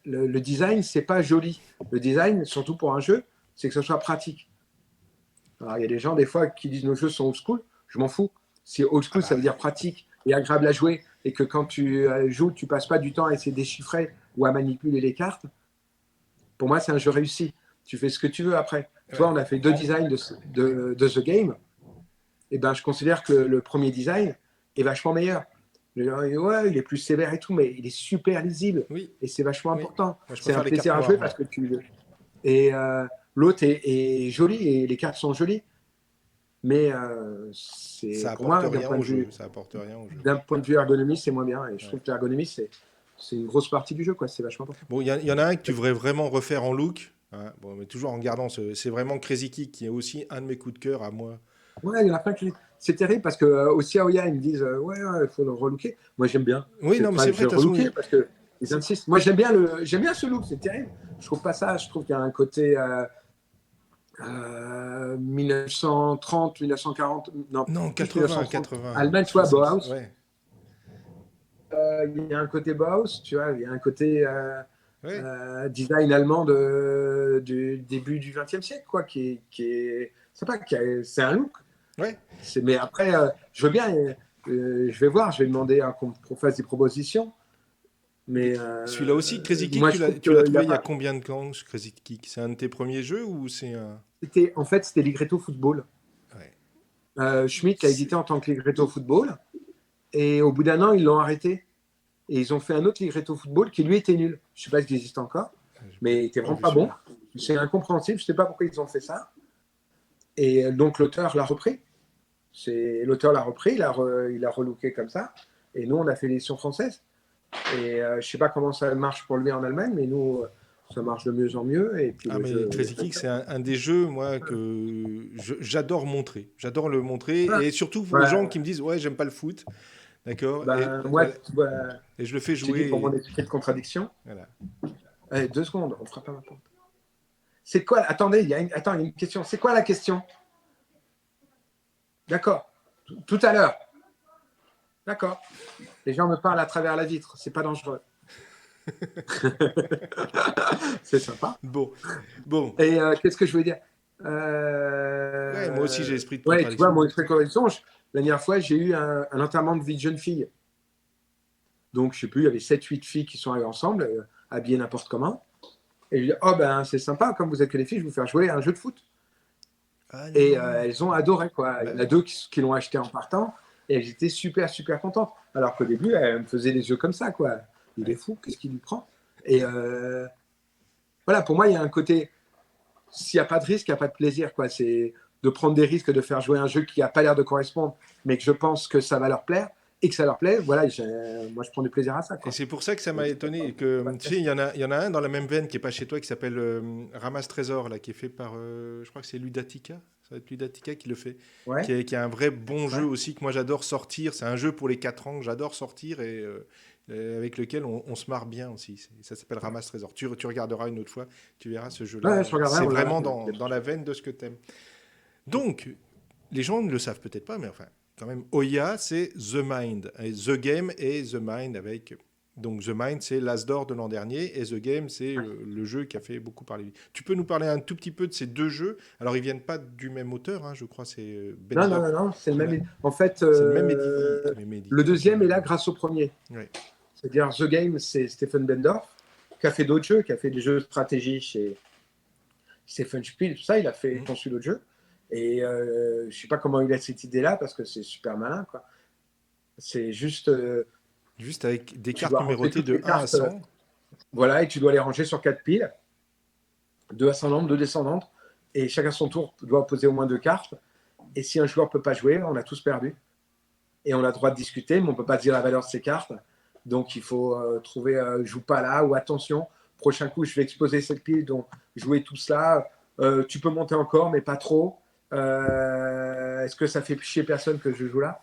le design, c'est pas joli. Le design, surtout pour un jeu, c'est que ce soit pratique. Alors, il y a des gens, des fois, qui disent nos jeux sont old school. Je m'en fous. Si old Ah school, ça bah, veut dire pratique et agréable à jouer, et que quand tu joues, tu passes pas du temps à essayer de déchiffrer ou à manipuler les cartes, pour moi, c'est un jeu réussi. Tu fais ce que tu veux après. Tu vois, ouais. on a fait 2 designs de The Game. Et ben, je considère que le premier design est vachement meilleur. Ouais, il est plus sévère et tout, mais il est super lisible. Oui, Et c'est vachement oui. important. Moi, je C'est un préfère les cartes plaisir à noires, jouer moi. parce que tu. Et l'autre est joli et les cartes sont jolies. Mais Ça c'est pour apporte moi, rien au jeu. Ça apporte rien au jeu. d'un point de vue ergonomie, c'est moins bien. Et je Ouais. trouve que l'ergonomie, c'est une grosse partie du jeu, quoi. C'est vachement important. Bon, il y en a un que tu devrais vraiment refaire en look. Hein. Bon, mais toujours en gardant c'est vraiment Crazy Kick qui est aussi un de mes coups de cœur à moi. Ouais, il y en a plein qui. C'est terrible parce que aussi à Oya, ils me disent ouais, il faut le relooker. Moi, j'aime bien. Oui, non, mais Enfin, c'est je vrai, vais de le toute façon, relooker parce que ils c'est- insistent. Moi, j'aime bien ce look. C'est terrible. Je trouve pas ça. Je trouve qu'il y a un côté 1930, 1940, non, non, plus 80, 1930. 80, Allemagne, tu vois, 70. Bauhaus. Ouais, Il y a un côté Bauhaus, tu vois. Il y a un côté ouais. design allemand du début du XXe siècle, quoi, c'est pas, c'est un look. Ouais. Mais après, je veux bien, je vais voir, je vais demander qu'on fasse des propositions. Mais Celui-là aussi, Crazy Kick, moi, je trouve tu l'as qu'il n'y trouvé a il y a pas. combien de temps, ce Crazy Kick? C'est un de tes premiers jeux ou c'est un. En fait, c'était Ligretto Football. Ouais. Schmitt l'a C'est- édité en tant que Ligretto Football. Et au bout d'un an, ils l'ont arrêté. Et ils ont fait un autre Ligretto Football qui, lui, était nul. Je ne sais pas s'il existe encore, J'ai mais il était pas vraiment vu pas bon. celui-là. C'est incompréhensible. Je ne sais pas pourquoi ils ont fait ça. Et donc, l'auteur l'a repris. L'auteur l'a repris, il a relooké comme ça. Et nous, on a fait l'édition française. Et je ne sais pas comment ça marche pour lui en Allemagne, mais nous, ça marche de mieux en mieux. Et puis Ah, le mais jeu. Crazy Kick, c'est un des jeux, moi, que j'adore montrer. J'adore le montrer. Ah, Et surtout aux gens ouais, qui me disent, ouais, j'aime pas le foot. D'accord? ben, moi, Voilà. Et je le fais je te dis pour mon jouer. esprit de contradiction. Voilà. Allez, 2 secondes, on fera pas ma porte. C'est quoi? Attendez, attends, il y a une question. C'est quoi la question? D'accord. Tout à l'heure. D'accord. Les gens me parlent à travers la vitre. C'est pas dangereux. C'est sympa. Bon. Bon. Et qu'est-ce que je veux dire Ouais, moi aussi, j'ai l'esprit de Ouais, tu vois, contradiction. mon esprit de contradiction, la dernière fois, j'ai eu un enterrement de vie de jeune fille. Donc, je sais plus, il y avait 7-8 filles qui sont allées ensemble, habillées n'importe comment. Et je dis, oh ben, c'est sympa, comme vous êtes que les filles, je vais vous faire jouer à un jeu de foot. Ah Et non. elles ont adoré, quoi. Bah Il y en a oui. 2 qui l'ont acheté en partant, et elles étaient super, super contentes. Alors qu'au début, elles me faisaient les yeux comme ça, quoi. Il est Ouais. fou, qu'est-ce qu'il lui prend? Et voilà, pour moi, il y a un côté, s'il n'y a pas de risque, il n'y a pas de plaisir, quoi. C'est de prendre des risques, de faire jouer un jeu qui n'a pas l'air de correspondre, mais que je pense que ça va leur plaire, et que ça leur plaît. Voilà, moi, je prends du plaisir à ça, Et quoi. c'est pour ça que ça m'a Donc, étonné. Que, tu sais, il y en a un dans la même veine qui est pas chez toi qui s'appelle Ramasse Trésor, là, qui est fait par, je crois que c'est Ludatica. Ça va être Ludatica qui le fait. ouais, Qui est un vrai bon ouais. jeu aussi que moi j'adore sortir. C'est un jeu pour les 4 ans que j'adore sortir et avec lequel on se marre bien aussi. Ça s'appelle Ramasse Trésor. Tu regarderas une autre fois, tu verras ce Ouais, jeu-là. je regarderai, C'est on l'a. vraiment dans la veine de ce que t'aimes. Donc, les gens ne le savent peut-être pas, mais enfin, quand même, Oya, c'est The Mind. Et The Game et The Mind avec. Donc, The Mind, c'est l'As d'or de l'an dernier, et The Game, c'est le jeu qui a fait beaucoup parler. Tu peux nous parler un tout petit peu de ces deux jeux? Alors, ils viennent pas du même auteur, hein, je crois, c'est Non, non, Bender. non, non, c'est le Ouais, même. En fait, c'est le même même le éditeur. deuxième est là grâce au premier. Ouais. C'est-à-dire, The Game, c'est Stephen Bendorf, qui a fait d'autres jeux, qui a fait des jeux de stratégie chez Stephen Spiel, tout ça. Il a fait Mhm. conçu d'autres jeux. Et je ne sais pas comment il a cette idée-là, parce que c'est super malin, quoi. C'est juste, Juste avec des tu cartes dois ranger numérotées toutes de les 1 à cartes, 100. voilà, et tu dois les ranger sur 4 piles, 2 ascendantes, 2 descendantes, et chacun son tour doit poser au moins 2 cartes. Et si un joueur ne peut pas jouer, on a tous perdu. Et on a le droit de discuter, mais on ne peut pas dire la valeur de ces cartes. Donc il faut trouver, joue pas là, ou attention, prochain coup, je vais exposer cette pile, donc jouer tout cela. Tu peux monter encore, mais pas trop. Est-ce que ça fait chier personne que je joue là?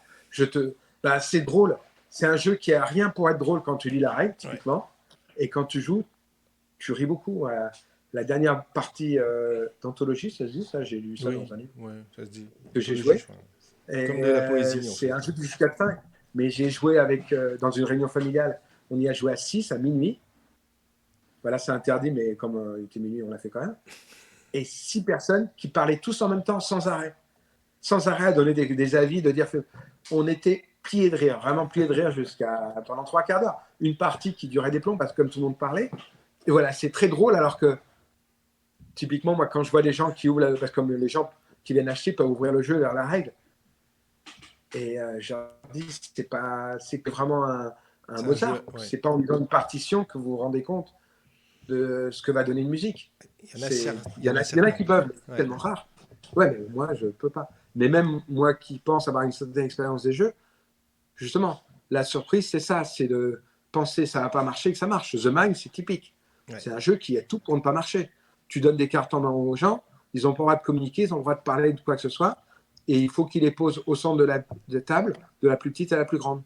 Bah, c'est drôle. c'est un jeu qui a rien pour être drôle quand tu lis la règle, Ouais. typiquement. Et quand tu joues, tu ris beaucoup. Voilà. La dernière partie d'anthologie, ça se dit ça? J'ai lu ça Oui, dans un livre ouais, ça se dit. que j'ai Anthologie, joué. je crois. Comme Et de la poésie, en c'est fait. un jeu de jusqu'à 5. Mais j'ai joué avec, dans une réunion familiale, on y a joué à 6 à minuit. Voilà, c'est interdit, mais comme il était minuit, on l'a fait quand même. Et 6 personnes qui parlaient tous en même temps, sans arrêt. Sans arrêt à donner des avis, de dire que on était pliés de rire, vraiment pliés de rire jusqu'à pendant 3 quarts d'heure. Une partie qui durait des plombs parce que comme tout le monde parlait. Et voilà, c'est très drôle alors que typiquement, moi, quand je vois des gens qui ouvrent, parce que comme les gens qui viennent acheter peuvent ouvrir le jeu vers la règle, et je leur dis, c'est que vraiment un C'est un Mozart. jeu, ouais. C'est pas en lisant une partition que vous vous rendez compte de ce que va donner une musique. Il y en a, Il y en a certains. qui peuvent, c'est Ouais. tellement rare. Ouais, mais moi, je peux pas. Mais même moi qui pense avoir une certaine expérience des jeux, justement, la surprise, c'est ça, c'est de penser ça va pas marcher, que ça marche. The Mind, c'est typique. Ouais. C'est un jeu qui a tout pour ne pas marcher. Tu donnes des cartes en main aux gens, ils n'ont pas le droit de communiquer, ils n'ont pas le droit de parler de quoi que ce soit, et il faut qu'ils les posent au centre de la table, de la plus petite à la plus grande.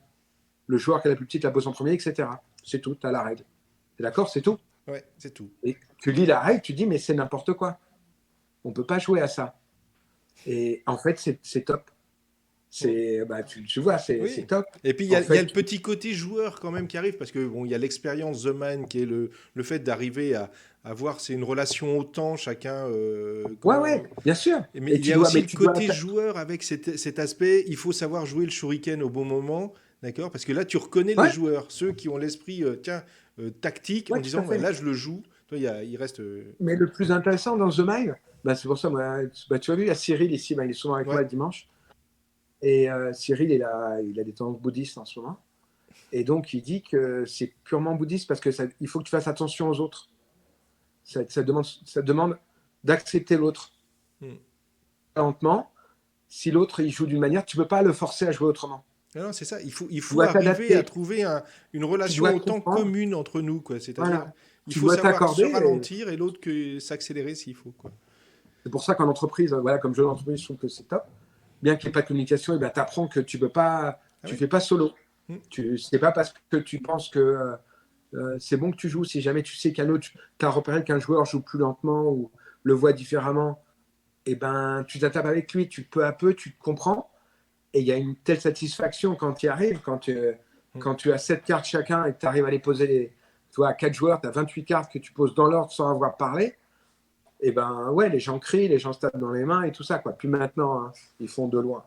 Le joueur qui a la plus petite la pose en premier, etc. C'est tout, tu as la règle. T'es d'accord, c'est tout. Ouais, c'est tout. Et tu lis la règle, tu dis, mais c'est n'importe quoi. On ne peut pas jouer à ça. Et en fait, c'est top. Bah, tu vois, Oui. c'est top. Et puis il y a le petit côté joueur quand même qui arrive parce que bon, il y a l'expérience The Man qui est le fait d'arriver à avoir c'est une relation au temps chacun. Ouais, bien sûr. Mais il y a aussi le côté joueur avec cet aspect. Il faut savoir jouer le shuriken au bon moment, d'accord? Parce que là tu reconnais les joueurs, ceux qui ont l'esprit tactique en disant là je le joue. Toi il reste. Mais le plus intéressant dans The Mind, bah, c'est pour ça, moi, tu as vu, il y a Cyril ici, bah, il est souvent avec moi le dimanche. Et Cyril, il a des tendances bouddhistes en ce moment. Et donc, il dit que c'est purement bouddhiste parce que il faut que tu fasses attention aux autres. Ça demande d'accepter l'autre. Lentement, si l'autre il joue d'une manière, tu ne peux pas le forcer à jouer autrement. Non, c'est ça. Il faut arriver à trouver une relation autant commune entre nous. C'est-à-dire, il faut savoir se ralentir et l'autre s'accélérer s'il faut. C'est pour ça qu'en entreprise, voilà, comme jeu d'entreprise, je trouve que c'est top. Bien qu'il n'y ait pas de communication, et ben, tu apprends que tu peux pas, fais pas solo. C'est pas parce que tu penses que c'est bon que tu joues. Si jamais tu sais qu'un autre, tu as repéré qu'un joueur joue plus lentement ou le voit différemment, et ben tu t'attapes avec lui, peu à peu, tu te comprends. Et il y a une telle satisfaction quand tu y arrives, quand tu as 7 cartes chacun et que tu arrives à les poser, toi, à 4 joueurs, tu as 28 cartes que tu poses dans l'ordre sans avoir parlé. Et ben ouais, les gens crient, les gens se tapent dans les mains et tout ça, quoi. Puis maintenant, hein, ils font de loin.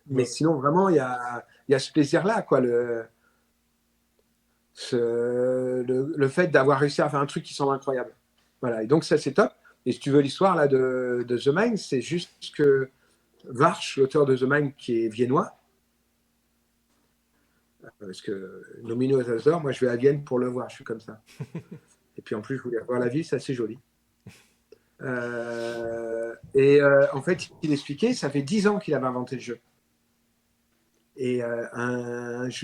Mais sinon, vraiment, il y a ce plaisir-là, quoi. Le fait d'avoir réussi à faire un truc qui semble incroyable. Voilà, et donc ça, c'est top. Et si tu veux l'histoire là de The Mind, c'est juste que Warsch, l'auteur de The Mind, qui est viennois, parce que nominé aux Azores, moi je vais à Vienne pour le voir, je suis comme ça. Et puis en plus, je voulais voir la ville, c'est assez joli. En fait, il expliquait, ça fait 10 ans qu'il avait inventé le jeu. Et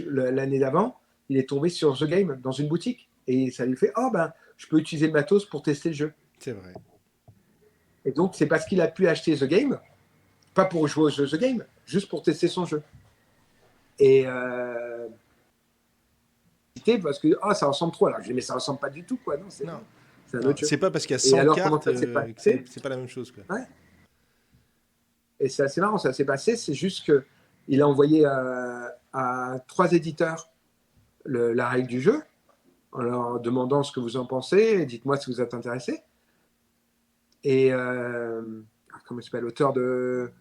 l'année d'avant, il est tombé sur The Game dans une boutique. Et ça lui fait, oh ben, je peux utiliser le matos pour tester le jeu. C'est vrai. Et donc, c'est parce qu'il a pu acheter The Game, pas pour jouer au jeu The Game, juste pour tester son jeu. Et parce que ça ressemble trop. Alors, je dis, mais ça ressemble pas du tout, quoi. Non, c'est un autre jeu. C'est pas parce qu'il y a 100 cartes que c'est pas la même chose, quoi. Ouais. Et c'est assez marrant, ça s'est passé. C'est juste qu'il a envoyé à 3 éditeurs la règle du jeu en leur demandant ce que vous en pensez. Dites-moi si vous êtes intéressés. Et comment il s'appelle, l'auteur de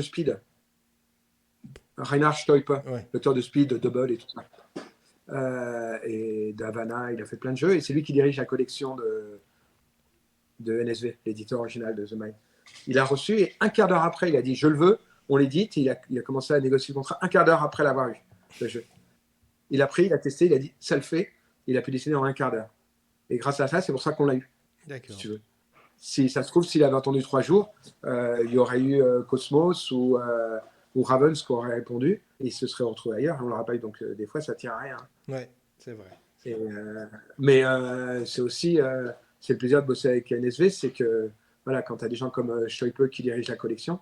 Speed, Reinhard Stolpe, l'auteur de Speed, de Double et tout ça. Et d'Havana, il a fait plein de jeux. Et c'est lui qui dirige la collection de NSV, l'éditeur original de The Mind. Il a reçu et un quart d'heure après, il a dit je le veux. On l'édite. Il a commencé à négocier le contrat un quart d'heure après l'avoir eu, le jeu. Il a pris, il a testé, il a dit ça le fait. Il a pu décider en un quart d'heure. Et grâce à ça, c'est pour ça qu'on l'a eu. D'accord. Si tu veux. Si ça se trouve, s'il avait attendu 3 jours, il y aurait eu Cosmos ou Ravens qui aurait répondu et il se serait retrouvé ailleurs. On ne l'aurait pas eu. Donc, des fois, ça tient à rien. Ouais, c'est vrai. Mais c'est aussi c'est le plaisir de bosser avec NSV, c'est que voilà, quand tu as des gens comme Stoipe qui dirigent la collection,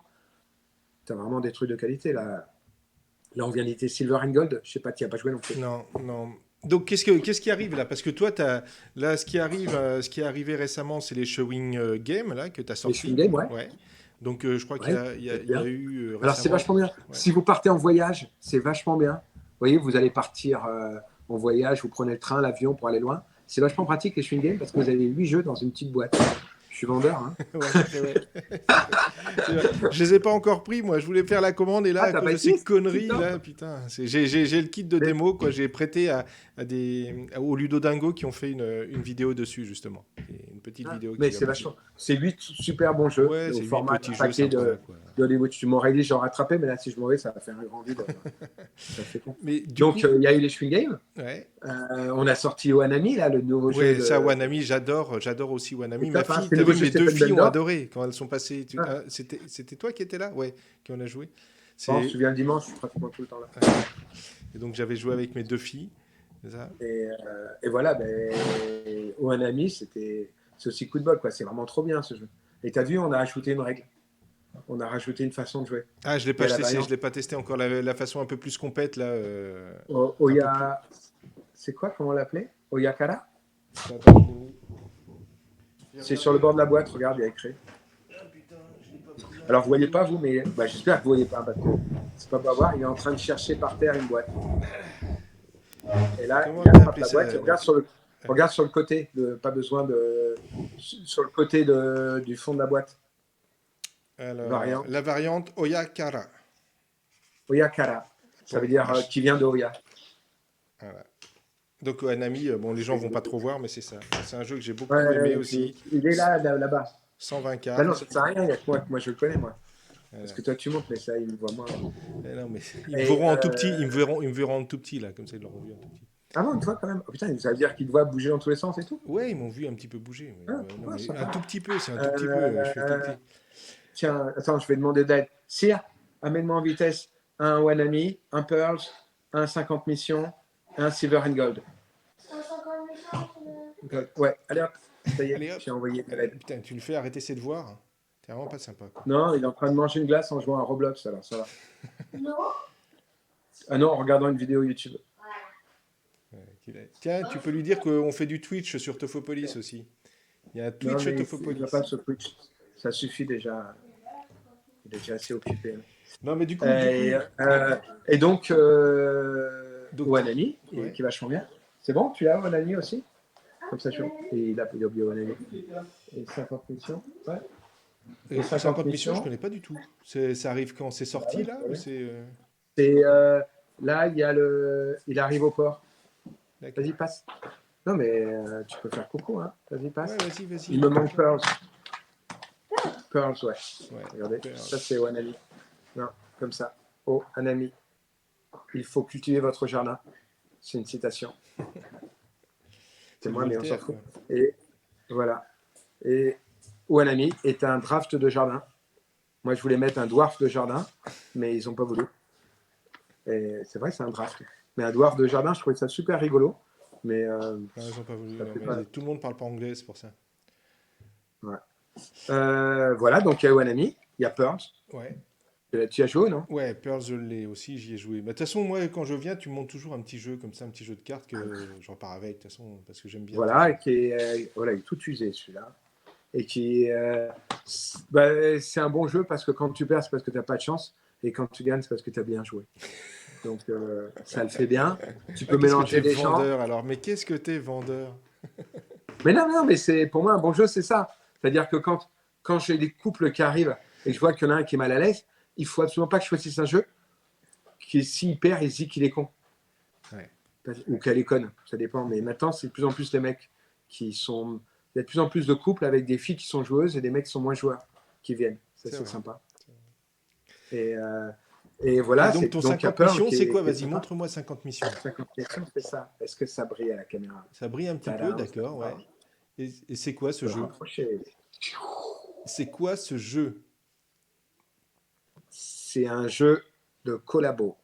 tu as vraiment des trucs de qualité. Là, on vient d'éditer Silver and Gold. Je sais pas, tu n'y as pas joué non plus. Non, non. Donc, qu'est-ce qui arrive là? Parce que toi, là, ce qui est arrivé récemment, c'est les Showing Games là, que tu as Les Swing sortis. Games, ouais. Ouais. Donc, je crois qu'il y Ouais, a, il y a- c'est il y a bien. eu Alors, c'est récemment. vachement bien. Ouais. Si vous partez en voyage, c'est vachement bien. Vous voyez, vous allez partir en voyage, vous prenez le train, l'avion pour aller loin. C'est vachement pratique les Swing Games parce que vous avez 8 jeux dans une petite boîte. Je suis vendeur, hein. Ouais, c'est vrai. C'est vrai. Je les ai pas encore pris, moi. Je voulais faire la commande et là, Ah, à t'as cause pas de ces essayé? conneries, Putain. là, putain. J'ai le kit de Mais, démo, quoi. J'ai prêté aux Ludodingo qui ont fait une vidéo dessus, justement. Et une petite vidéo mais qui va c'est passer. vachement. C'est 8 super bons jeux Ouais, au c'est 8 format petits jeux paquet sympas, quoi. d'Hollywood. Tu m'aurais dit, j'aurais rattrapé, mais là, si je m'en vais, ça va faire un grand vide. Ça fait con. Mais du Donc, coup, il y a eu les Swing Games. ouais. On a sorti Ohanami, là, le nouveau jeu Ouais, ça, de. Wanami, j'adore aussi Wanami. C'est Ma top, hein, fille, c'est le t'as nouveau vu, jeu mes deux Stephen filles ont Bender. adoré quand elles sont passées. Ah, C'était toi qui étais là? Ouais, qui en a joué. bon, je me C'est, souviens le dimanche, je suis pratiquement tout le temps là. et donc, j'avais joué avec mes deux filles. C'est ça. Et voilà, ben, Ohanami, c'est aussi coup de bol, quoi. C'est vraiment trop bien ce jeu. Et t'as vu, on a ajouté une règle. On a rajouté une façon de jouer. Ah, je l'ai Il y pas a la testé, je variante l'ai pas testé encore la façon un peu plus complète là, un peu plus. Oya. C'est quoi, comment on l'appelait? Oyakara? Attends, je vais C'est sur le regarder. bord de la boîte, regarde, il y a écrit. Ah putain, je l'ai pas pris. Alors, vous voyez pas, vous, mais bah, j'espère que vous voyez pas, parce que c'est pas pour voir. Il est en train de chercher par terre une boîte. Et là, Comment il on a attrape appelé la ça? boîte et regarde sur le côté. Pas besoin de. Sur le côté du fond de la boîte. Alors, Variante. la variante Oyakara. Oyakara. Ça veut dire H. qui vient de Oya. Voilà. Donc un ami, bon, les gens vont pas trop voir, mais c'est ça. C'est un jeu que j'ai beaucoup aimé Ouais, aussi. il est là-bas. 120 Bah non, ça cartes. ne sert à rien, il y a que moi je le connais, moi. Parce Voilà. que toi, tu montes, mais ça, il me voit moins. Non, mais ils me Et, verront en tout petit. Ils me verront en tout petit là, comme ça ils l'auront vu en tout petit. ah bon, une fois quand même. Oh, putain, ça veut dire qu'il doit bouger dans tous les sens et tout. Ouais, ils m'ont vu un petit peu bouger. Ah, Non, ouais, mais un sympa. tout petit peu, c'est un tout petit peu. Je suis tout Euh, petit. Tiens, attends, je vais demander d'aide. Sire, amène-moi en vitesse un Wanami, un Pearls, un 50 missions, un Silver and Gold. Ouais, allez hop, ça y est, Allez hop. j'ai envoyé de Allez, l'aide. putain, tu le fais arrêter ses devoirs. T'es vraiment pas sympa, quoi. Non, il est en train de manger une glace en jouant à Roblox, alors ça va. Ah non, en regardant une vidéo YouTube. Ouais. Tiens, tu peux lui dire qu'on fait du Twitch sur Tophopolis aussi. Il y a un Non, Twitch mais il ne va Tophopolis. pas sur Twitch. Ça suffit déjà. Il est déjà assez occupé. Non, mais Et, et donc, donc Wanami, qui ouais. est vachement bien. C'est bon, tu l'as, Wanami aussi? Comme ça, je... Et il a oublié Wanami. Et 50 missions. Ouais. Et 50 50 missions, je missions. connais pas du tout. Ça arrive quand? C'est Bah sorti ouais, là ou ouais. c'est Et là, il arrive au port. d'accord. Vas-y, passe. Non, mais tu peux faire coucou, hein. Vas-y, passe. Ouais, vas-y, vas-y. Il me manque Pearls. Pearls, ouais. Ouais. Regardez, Pearl. ça c'est Wanami. Non, comme ça. Oh, un ami. Il faut cultiver votre jardin. C'est une citation. C'est C'est moi, mais on s'en Voltaire, fout. quoi. Et voilà. Et Wanami est un draft de jardin. Moi, je voulais mettre un dwarf de jardin, mais ils n'ont pas voulu. Et c'est vrai, c'est un draft. Mais un dwarf de jardin, je trouvais ça super rigolo. Mais Non, ils ont pas voulu. ça Non, fait mais pas. tout le monde parle pas anglais, c'est pour ça. Ouais. Voilà, donc il y a Wanami, il y a Pearls. Ouais. Tu as joué, non? Ouais, Pearl, je l'ai aussi, j'y ai joué. Bah, de toute façon, moi, quand je viens, tu me montres toujours un petit jeu comme ça, un petit jeu de cartes que je repars avec, de toute façon, parce que j'aime bien tes Voilà, jeux. et qui est, voilà, il est tout usé celui-là. Et qui, bah, c'est un bon jeu parce que quand tu perds, c'est parce que tu n'as pas de chance. Et quand tu gagnes, c'est parce que tu as bien joué. Donc, ça le fait bien. Tu Ah, peux qu'est-ce que mélanger t'es des gens. vendeur alors? Mais qu'est-ce que t'es vendeur? Mais non, non, mais c'est, pour moi, un bon jeu, c'est ça. C'est-à-dire que quand j'ai des couples qui arrivent et que je vois qu'il y en a un qui est mal à l'aise, il faut absolument pas que je choisisse un jeu qui, s'il perd, il se dit qu'il est con. Ouais, Ou qu'elle est conne, ça dépend. Mais maintenant, c'est de plus en plus les mecs qui sont. Il y a de plus en plus de couples avec des filles qui sont joueuses et des mecs qui sont moins joueurs qui viennent. Ça, c'est c'est vrai. sympa. Et, et Et voilà, donc, c'est ton donc il y a 50 Pearl missions, c'est quoi? qui est Vas-y, sympa. montre-moi 50 missions. 50 questions, c'est ça. Est-ce que ça brille à la caméra? Ça brille un petit peu, Tadam, ça d'accord, ouais. part. Et c'est quoi Je ce peux le jeu? rapprocher. C'est quoi ce jeu? C'est un jeu de collabo.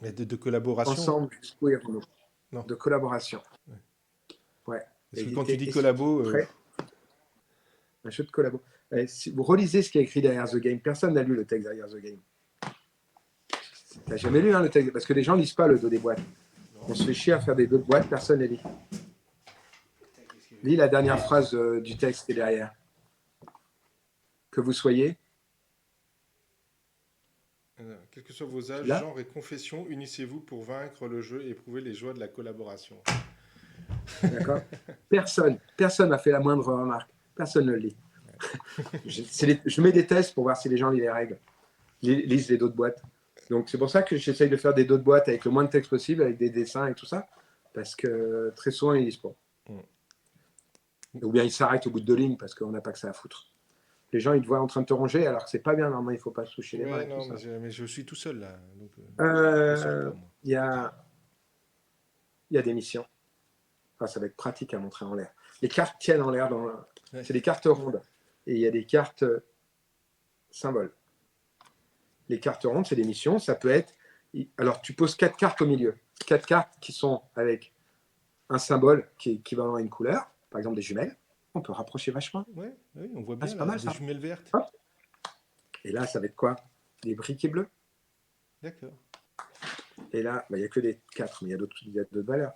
Mais de collaboration? Ensemble jusqu'au Hirondelle. Non. De collaboration. Ouais. Ouais. Parce que quand tu Édité dis et collabo, prêt. Un jeu de collabo. Si vous relisez ce qui est écrit derrière The Game, personne n'a lu le texte derrière The Game. T'as jamais lu le texte? Parce que les gens lisent pas le dos des boîtes. On se fait chier à faire des dos de boîtes, personne ne les lit. Lis la dernière phrase du texte qui est derrière. Que vous soyez. Quels que soient vos âges, Là, genres et confessions, unissez-vous pour vaincre le jeu et éprouver les joies de la collaboration. d'accord. Personne n'a fait la moindre remarque. Personne ne le lit. Je mets des tests pour voir si les gens lisent les règles, lisent les dos de boîte. Donc c'est pour ça que j'essaye de faire des dos de boîte avec le moins de texte possible, avec des dessins et tout ça, parce que très souvent ils lisent pas. Ou bien ils s'arrêtent au bout de 2 lignes parce qu'on n'a pas que ça à foutre. Les gens ils te voient en train de te ronger alors que c'est pas bien, normalement il faut pas se toucher les mains. Ouais, Et tout non, ça. mais je suis tout seul là. Donc, je ne sors pas, moi. Il y a des missions. Enfin, ça va être pratique à montrer en l'air. Les cartes tiennent en l'air. Ouais. C'est des cartes rondes. Et il y a des cartes symboles. Les cartes rondes, c'est des missions. Ça peut être... Alors, tu poses 4 cartes au milieu. 4 cartes qui sont avec un symbole qui est équivalent à une couleur. Par exemple, des jumelles. On peut rapprocher vachement. Ouais, oui, on voit bien c'est là, pas mal, des ça. jumelles vertes. Hop. Et là, ça va être quoi? Des briquets bleus. D'accord. Et là, il n'y a que des 4, mais il y a d'autres valeurs.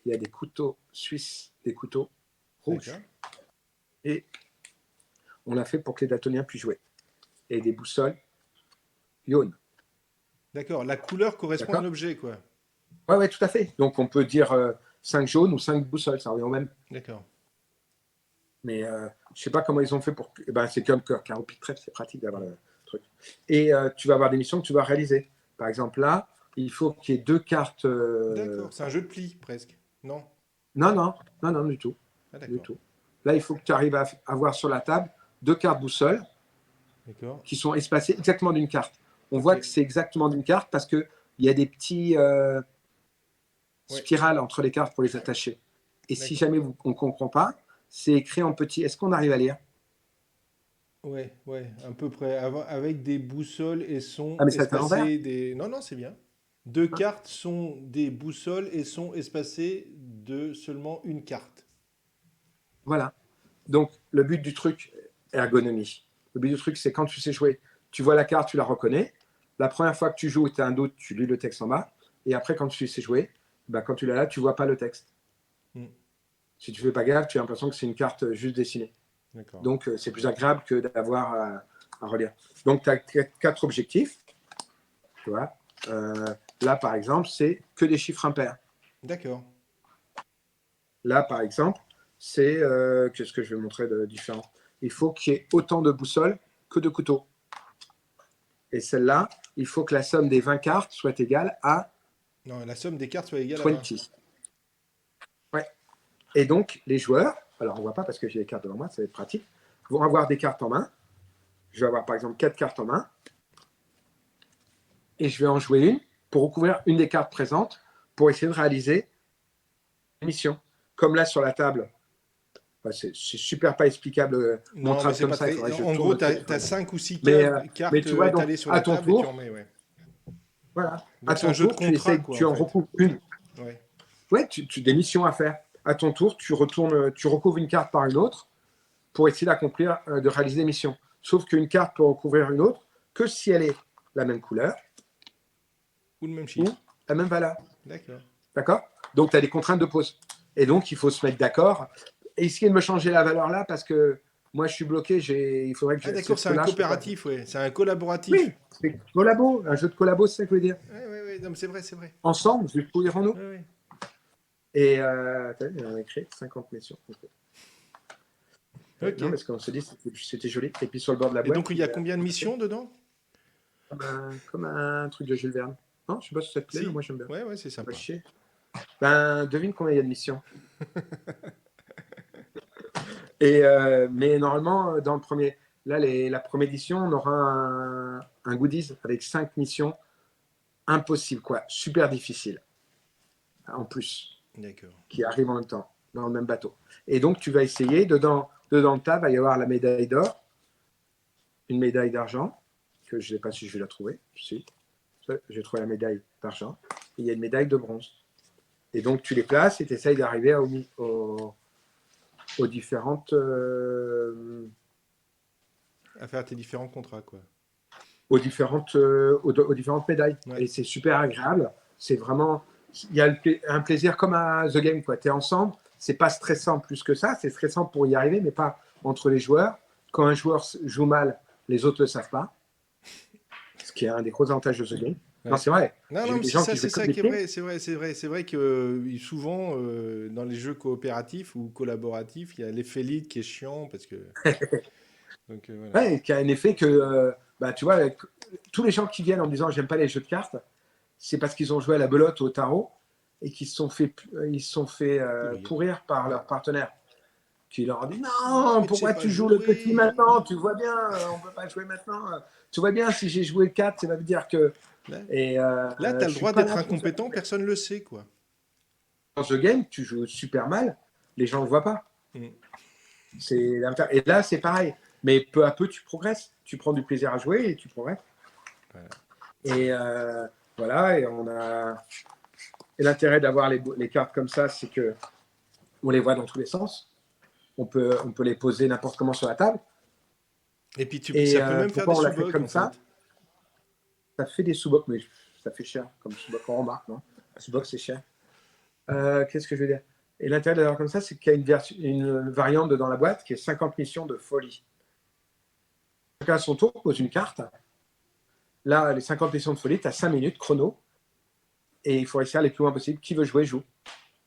Il y a des couteaux suisses, des couteaux rouges. D'accord. Et on l'a fait pour que les daltoniens puissent jouer. Et des boussoles jaunes. D'accord, la couleur correspond à D'accord. l'objet, quoi. Ouais, tout à fait. Donc on peut dire 5 jaunes ou 5 boussoles, ça revient au même. D'accord. Mais je ne sais pas comment ils ont fait pour. Ben, c'est comme Caro Pic-Trèfle, c'est pratique d'avoir le truc. Et tu vas avoir des missions que tu vas réaliser. Par exemple, là, il faut qu'il y ait 2 cartes. D'accord, c'est un jeu de pli, presque. Non? Non, du tout. Ah, Du d'accord. tout. Là, il faut que tu arrives à avoir sur la table 2 cartes boussoles D'accord. qui sont espacées exactement d'une carte. On Ok. voit que c'est exactement d'une carte parce qu'il y a des petits spirales entre les cartes pour les attacher. Et si D'accord. jamais on ne comprend pas, c'est écrit en petit. Est-ce qu'on arrive à lire? Ouais, à peu près. Avec des boussoles et sont Ah, mais ça va être à l'envers. espacées des. Non, non, c'est bien. Deux Hein. cartes sont des boussoles et sont espacées de seulement une carte. Voilà. Donc, le but du truc, ergonomie. Le but du truc, c'est quand tu sais jouer, tu vois la carte, tu la reconnais. La première fois que tu joues, tu as un doute, tu lis le texte en bas. Et après, quand tu sais jouer, ben, quand tu l'as là, tu vois pas le texte. Hmm. Si tu fais pas gaffe, tu as l'impression que c'est une carte juste dessinée. D'accord. Donc, c'est plus agréable que d'avoir à relire. Donc, tu as 4 objectifs. Tu vois. Là, par exemple, c'est que des chiffres impairs. D'accord. Là, par exemple, c'est qu'est-ce que je vais montrer de différent? Il faut qu'il y ait autant de boussoles que de couteaux. Et celle-là, il faut que la somme des 20 cartes soit égale à Non, la somme des cartes soit égale à 20. 20. Ouais. Et donc, les joueurs, alors on ne voit pas parce que j'ai les cartes devant moi, ça va être pratique, vont avoir des cartes en main. Je vais avoir par exemple 4 cartes en main. Et je vais en jouer une pour recouvrir une des cartes présentes pour essayer de réaliser une mission. Comme là sur la table, c'est super pas explicable Non, mais montrable c'est comme pas ça. Il très. faudrait que je En tourne gros, le tu truc. as 5 ou 6 Mais cartes tu vois, donc, étalées sur à la ton table et tu en tour, mets, ouais. voilà. À Donc c'est un ton jeu de tour, contrat, quoi, tu en en fait. recouvres une. Ouais. Ouais, des missions à faire. À ton tour, tu recouvres une carte par une autre pour essayer d'accomplir, de réaliser des missions. Sauf qu'une carte peut recouvrir une autre que si elle est la même couleur Ou le même ou chiffre. la même valeur. D'accord. D'accord? Donc, tu as des contraintes de pause. Et donc, il faut se mettre d'accord. Essayez de me changer la valeur là parce que moi, je suis bloqué. Il faudrait que Ah, d'accord, c'est ce un là, je peux pas. coopératif, ouais. C'est un collaboratif. Oui, c'est collabo. Un jeu de collabo, c'est ça que je veux dire. Ouais. Non, mais c'est vrai, c'est vrai. Ensemble, jusqu'où irons-nous? Ouais. Et on a écrit 50 missions. Ok. Non, parce qu'on se dit c'était joli. Et puis sur le bord de la Et boîte, donc, il y a combien de missions dedans? comme un truc de Jules Verne. Non, je sais pas si ça te plaît, mais Si. moi j'aime bien. Ouais, c'est Pas sympa. chier. Ben, devine combien il y a de missions. Mais normalement, dans le premier, là, la première édition, on aura un goodies avec 5 missions impossibles, quoi, super difficiles, en plus, D'accord. qui arrivent en même temps, dans le même bateau. Et donc, tu vas essayer, dedans le tas, il va y avoir la médaille d'or, une médaille d'argent, que je ne sais pas si je vais la trouver. Si, j'ai trouvé la médaille d'argent. Et il y a une médaille de bronze. Et donc, tu les places et tu essayes d'arriver aux différentes. À faire tes différents contrats, quoi. aux différentes médailles. Ouais. Et c'est super agréable. C'est vraiment, il y a un plaisir comme à The Game, quoi. Tu es ensemble, c'est pas stressant plus que ça, c'est stressant pour y arriver, mais pas entre les joueurs. Quand un joueur joue mal, les autres ne le savent pas, ce qui est un des gros avantages de The Game. Ouais. Non, c'est vrai. Non, J'ai non, vu mais des gens qui c'est jouaient comme ça des qui est pieds. vrai, c'est vrai que souvent dans les jeux coopératifs ou collaboratifs, il y a l'effet lead qui est chiant parce que donc voilà. Ouais, et qui a un effet que, bah, tu vois, avec tous les gens qui viennent en disant j'aime pas les jeux de cartes, c'est parce qu'ils ont joué à la belote ou au tarot et qu'ils se sont fait, Pourrir. pourrir par Ouais. leur partenaire qui leur a dit Ouais, non, mais tu sais pourquoi pas tu joues le petit jouer. maintenant? Tu vois bien, on peut pas jouer maintenant. Tu vois bien, si j'ai joué le 4, ça veut dire que. Là, Et là tu as je le suis droit pas d'être là pour ça. incompétent, personne le sait quoi. Dans ce game, tu joues super mal, les gens ne le voient pas. Mm. Et là, c'est pareil. Mais peu à peu, tu progresses. Tu prends du plaisir à jouer et tu progresses. Voilà. Et voilà, et l'intérêt d'avoir les cartes comme ça, c'est que on les voit dans tous les sens. On peut les poser n'importe comment sur la table. Et puis Et ça peut même faire des pourquoi on l'a fait sous-bocs comme en ça? fait. Ça fait des sous-bocs, mais ça fait cher comme sous-boc, on remarque, non? Sous-boc, c'est cher. Qu'est-ce que je veux dire? Et l'intérêt d'avoir comme ça, c'est qu'il y a une variante dans la boîte qui est 50 missions de folie. Chacun à son tour pose une carte. Là, les 50 missions de folie, tu as 5 minutes chrono. Et il faut réussir les plus loin possible. Qui veut jouer, joue.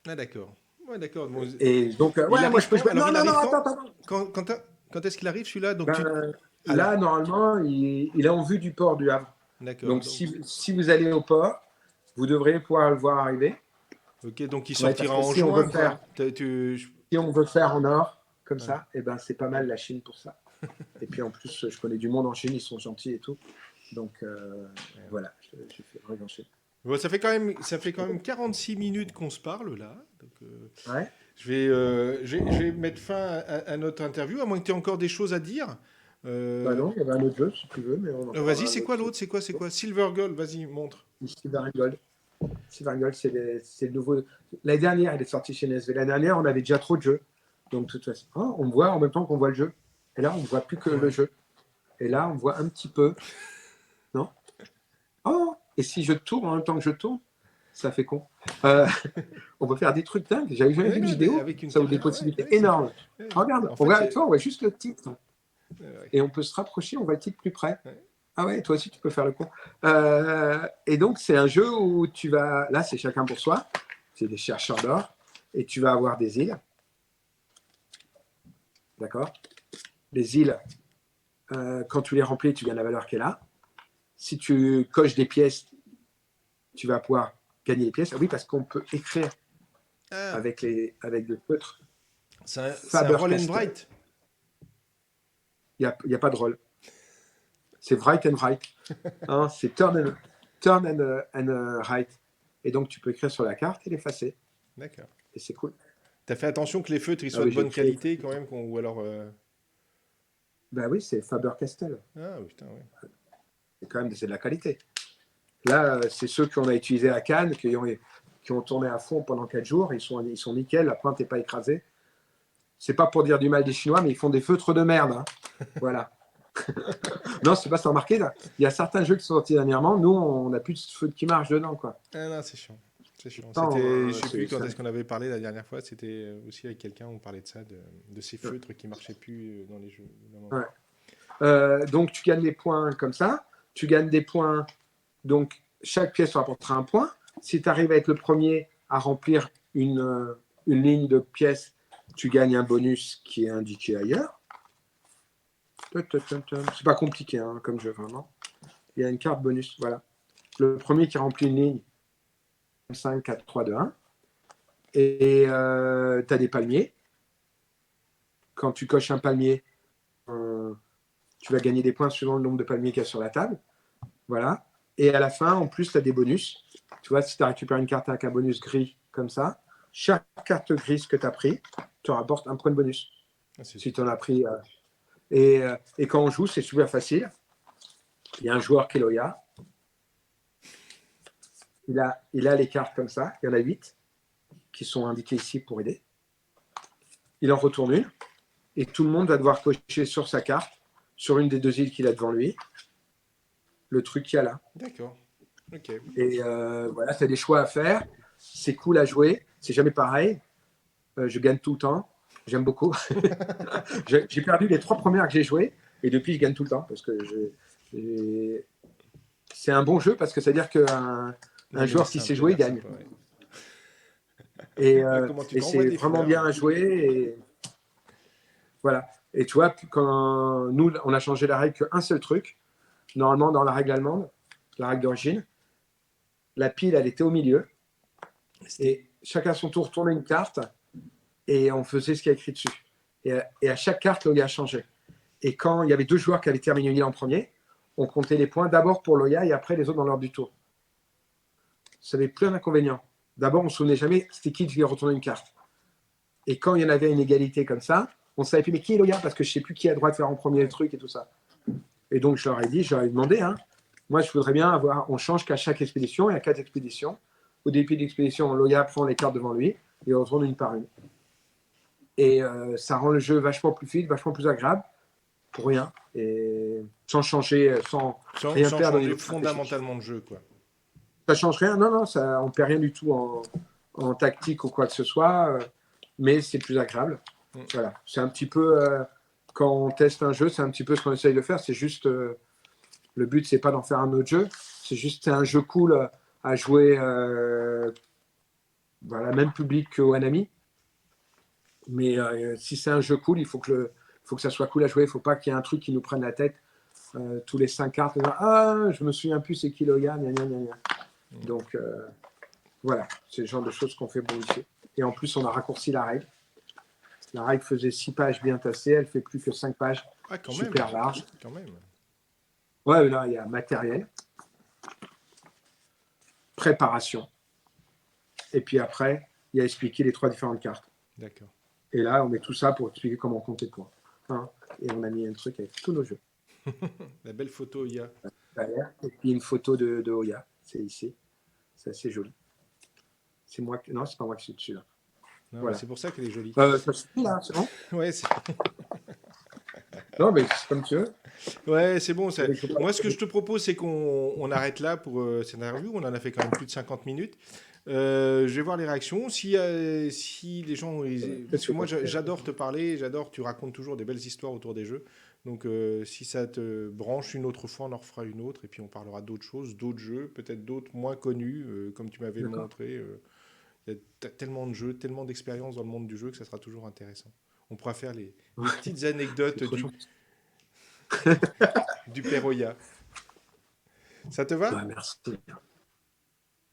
Ah d'accord. Ouais, d'accord. Bon, Et donc, il ouais, moi je arrive peux quand? jouer. Alors Non, il non, non, arrive attends, quand? attends. Quand est-ce qu'il arrive celui-là? Donc tu Ben, à la là, normalement, il est en vue du port du Havre. D'accord. Donc, Donc si vous allez au port, vous devrez pouvoir le voir arriver. OK, donc il Ouais, parce sortira que en si on veut juin faire, quoi. si on veut faire en or, comme Ouais. ça, eh ben, c'est pas mal la Chine pour ça. Et puis en plus, je connais du monde en Chine, ils sont gentils et tout. Donc voilà, j'ai fait le en Chine. Bon, ça fait quand même 46 minutes qu'on se parle là. Donc, Ouais. je vais mettre fin à notre interview, à moins que tu aies encore des choses à dire. Bah Euh, non, il y avait un autre jeu si tu veux, mais on en Vas-y, parlera un c'est quoi autre. l'autre? C'est quoi? Silver Gold, vas-y, montre. Silver Gold. Silver Gold, c'est le nouveau. L'année dernière, il est sorti chez NSV. L'année dernière, on avait déjà trop de jeux. Donc, de toute façon, oh, on voit en même temps qu'on voit le jeu. Et là, on ne voit plus que le Ouais. jeu. Et là, on voit un petit peu. Non? Oh! Et si je tourne en même temps que je tourne, ça fait con. Euh, on peut faire des trucs dingues. J'avais jamais vu Ouais, une ouais, mais vidéo. avec une Ça ouvre des caméra, ouais, possibilités ouais, énormes. ouais. Regarde, En on fait, voit avec toi, on voit juste le titre. ouais. Et on peut se rapprocher, on voit le titre plus près. Ouais. Ah ouais, toi aussi, tu peux faire le con. Et donc, c'est un jeu où tu vas. Là, c'est chacun pour soi. C'est des chercheurs d'or. Et tu vas avoir des îles. D'accord? Les îles, quand tu les remplis, tu gagnes la valeur qui est là. Si tu coches des pièces, tu vas pouvoir gagner des pièces. Ah oui, parce qu'on peut écrire Ah, avec des feutres. c'est un roll and Faber-Castell. write. Il n'y a pas de rôle. C'est write and write. Hein, c'est turn and write. Et donc, tu peux écrire sur la carte et l'effacer. D'accord. Et c'est cool. T'as fait attention que les feutres ils Ah soient oui, de j'ai bonne écrit. qualité quand même, ou alors. Ben oui, c'est Faber-Castell. Ah putain, ouais. C'est de la qualité. Là, c'est ceux qu'on a utilisés à Cannes, qui ont tourné à fond pendant 4 jours. Ils sont nickel, la pointe n'est pas écrasée. C'est pas pour dire du mal des Chinois, mais ils font des feutres de merde. Hein. Voilà. Non, c'est pas ça remarqué là. Il y a certains jeux qui sont sortis dernièrement. Nous, on n'a plus de feutre qui marche dedans, quoi. Ah non, c'est chiant. C'est chiant. Pourtant, C'était, je sais plus quand est-ce qu'on avait parlé la dernière fois. C'était aussi avec quelqu'un, on parlait de ça, de ces feutres qui marchaient plus dans les jeux. Ouais. Donc, tu gagnes des points comme ça. Tu gagnes des points. Donc, chaque pièce te rapportera un point. Si tu arrives à être le premier à remplir une ligne de pièces, tu gagnes un bonus qui est indiqué ailleurs. C'est pas compliqué hein, comme jeu, vraiment. Il y a une carte bonus. Voilà. Le premier qui remplit une ligne, 5, 4, 3, 2, 1. Et tu as des palmiers. Quand tu coches un palmier, tu vas gagner des points suivant le nombre de palmiers qu'il y a sur la table. Voilà. Et à la fin, en plus, tu as des bonus. Tu vois, si tu as récupéré une carte avec un bonus gris comme ça, chaque carte grise que tu as pris te rapporte un point de bonus. Ah, Si tu en as pris. Et quand on joue, c'est super facile. Il y a un joueur qui est Loya. Il a les cartes comme ça. Il y en a 8 qui sont indiquées ici pour aider. Il en retourne une. Et tout le monde va devoir cocher sur sa carte, sur une des 2 îles qu'il a devant lui. le truc qu'il y a là. D'accord. Ok. Et voilà, tu as des choix à faire. C'est cool à jouer. C'est jamais pareil. Je gagne tout le temps. J'aime beaucoup. J'ai perdu les 3 premières que j'ai jouées. Et depuis, je gagne tout le temps. Parce que c'est un bon jeu. Parce que c'est-à-dire qu'un Non, mais joueur c'est qui un sait peu jouer, il l'air gagne. sympa, ouais. Et, Ah, euh, comment tu et t'envoies c'est des vraiment fleurs, bien là. à jouer. Et voilà. Et tu vois, quand nous, on a changé la règle qu'un seul truc. Normalement, dans la règle allemande, la règle d'origine, la pile, elle était au milieu. Et chacun à son tour tournait une carte. Et on faisait ce qu'il y a écrit dessus. Et à chaque carte, Loya changeait. Et quand il y avait 2 joueurs qui avaient terminé une île en premier, on comptait les points d'abord pour Loya et après les autres dans l'ordre du tour. Ça avait plein d'inconvénients. D'abord, on ne se souvenait jamais c'était qui qui retournait une carte. Et quand il y en avait une égalité comme ça, on ne savait plus mais qui est Loya parce que je ne sais plus qui a le droit de faire en premier le truc et tout ça. Et donc je leur ai dit, je leur ai demandé, moi je voudrais bien avoir, on change qu'à chaque expédition, il y a 4 expéditions. Au début de l'expédition, Loya prend les cartes devant lui et il retourne une par une. Et ça rend le jeu vachement plus fluide, vachement plus agréable, pour rien, et sans changer, sans rien Sans perdre au changer niveau stratégique. fondamentalement de jeu, quoi. Ça change rien, non, non, ça, on perd rien du tout en tactique ou quoi que ce soit, mais c'est plus agréable. Mm. Voilà, c'est un petit peu, quand on teste un jeu, c'est un petit peu ce qu'on essaye de faire, c'est juste, le but, c'est pas d'en faire un autre jeu, c'est juste un jeu cool à jouer voilà, même public que Wanami. Mais si c'est un jeu cool, faut que ça soit cool à jouer. Il ne faut pas qu'il y ait un truc qui nous prenne la tête tous les 5 cartes. Ah, je me souviens plus c'est qui Loya, gna gna gna gna. Donc voilà, c'est le genre de choses qu'on fait bon ici. Et en plus, on a raccourci la règle. La règle faisait 6 pages bien tassées, elle fait plus que 5 pages, Ah, quand même. super large. Quand même. Ouais, là, il y a matériel, préparation. Et puis après, il y a expliqué les 3 différentes cartes. D'accord. Et là, on met tout ça pour expliquer comment on compte les points. Et on a mis un truc avec tous nos jeux. La belle photo, Ia. Derrière. Et puis une photo de Oya, c'est ici. C'est assez joli. C'est moi qui... Non, c'est pas moi qui suis dessus là. Non, Voilà. c'est pour ça qu'elle est jolie. Ça suffit là, c'est bon. Ouais, Non, mais c'est comme tu veux. ouais, c'est bon. Moi, ce que je te propose, c'est qu'on arrête là pour cette interview. On en a fait quand même plus de 50 minutes. Je vais voir les réactions. Si les gens. Parce que moi, j'adore te parler, tu racontes toujours des belles histoires autour des jeux. Donc, si ça te branche une autre fois, on en refera une autre. Et puis, on parlera d'autres choses, d'autres jeux, peut-être d'autres moins connus, comme tu m'avais montré. Il y a tellement de jeux, tellement d'expériences dans le monde du jeu que ça sera toujours intéressant. On pourra faire les petites anecdotes du Père Oya. Ça te va? Ouais, merci.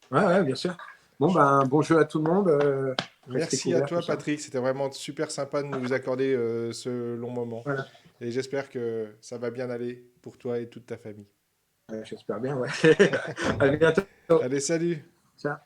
Ouais, bien sûr. Bon, ben, bon jeu à tout le monde. Merci à toi, Patrick. C'était vraiment super sympa de nous accorder ce long moment. Voilà. Et j'espère que ça va bien aller pour toi et toute ta famille. J'espère bien, ouais. À bientôt. Allez, salut! Ciao.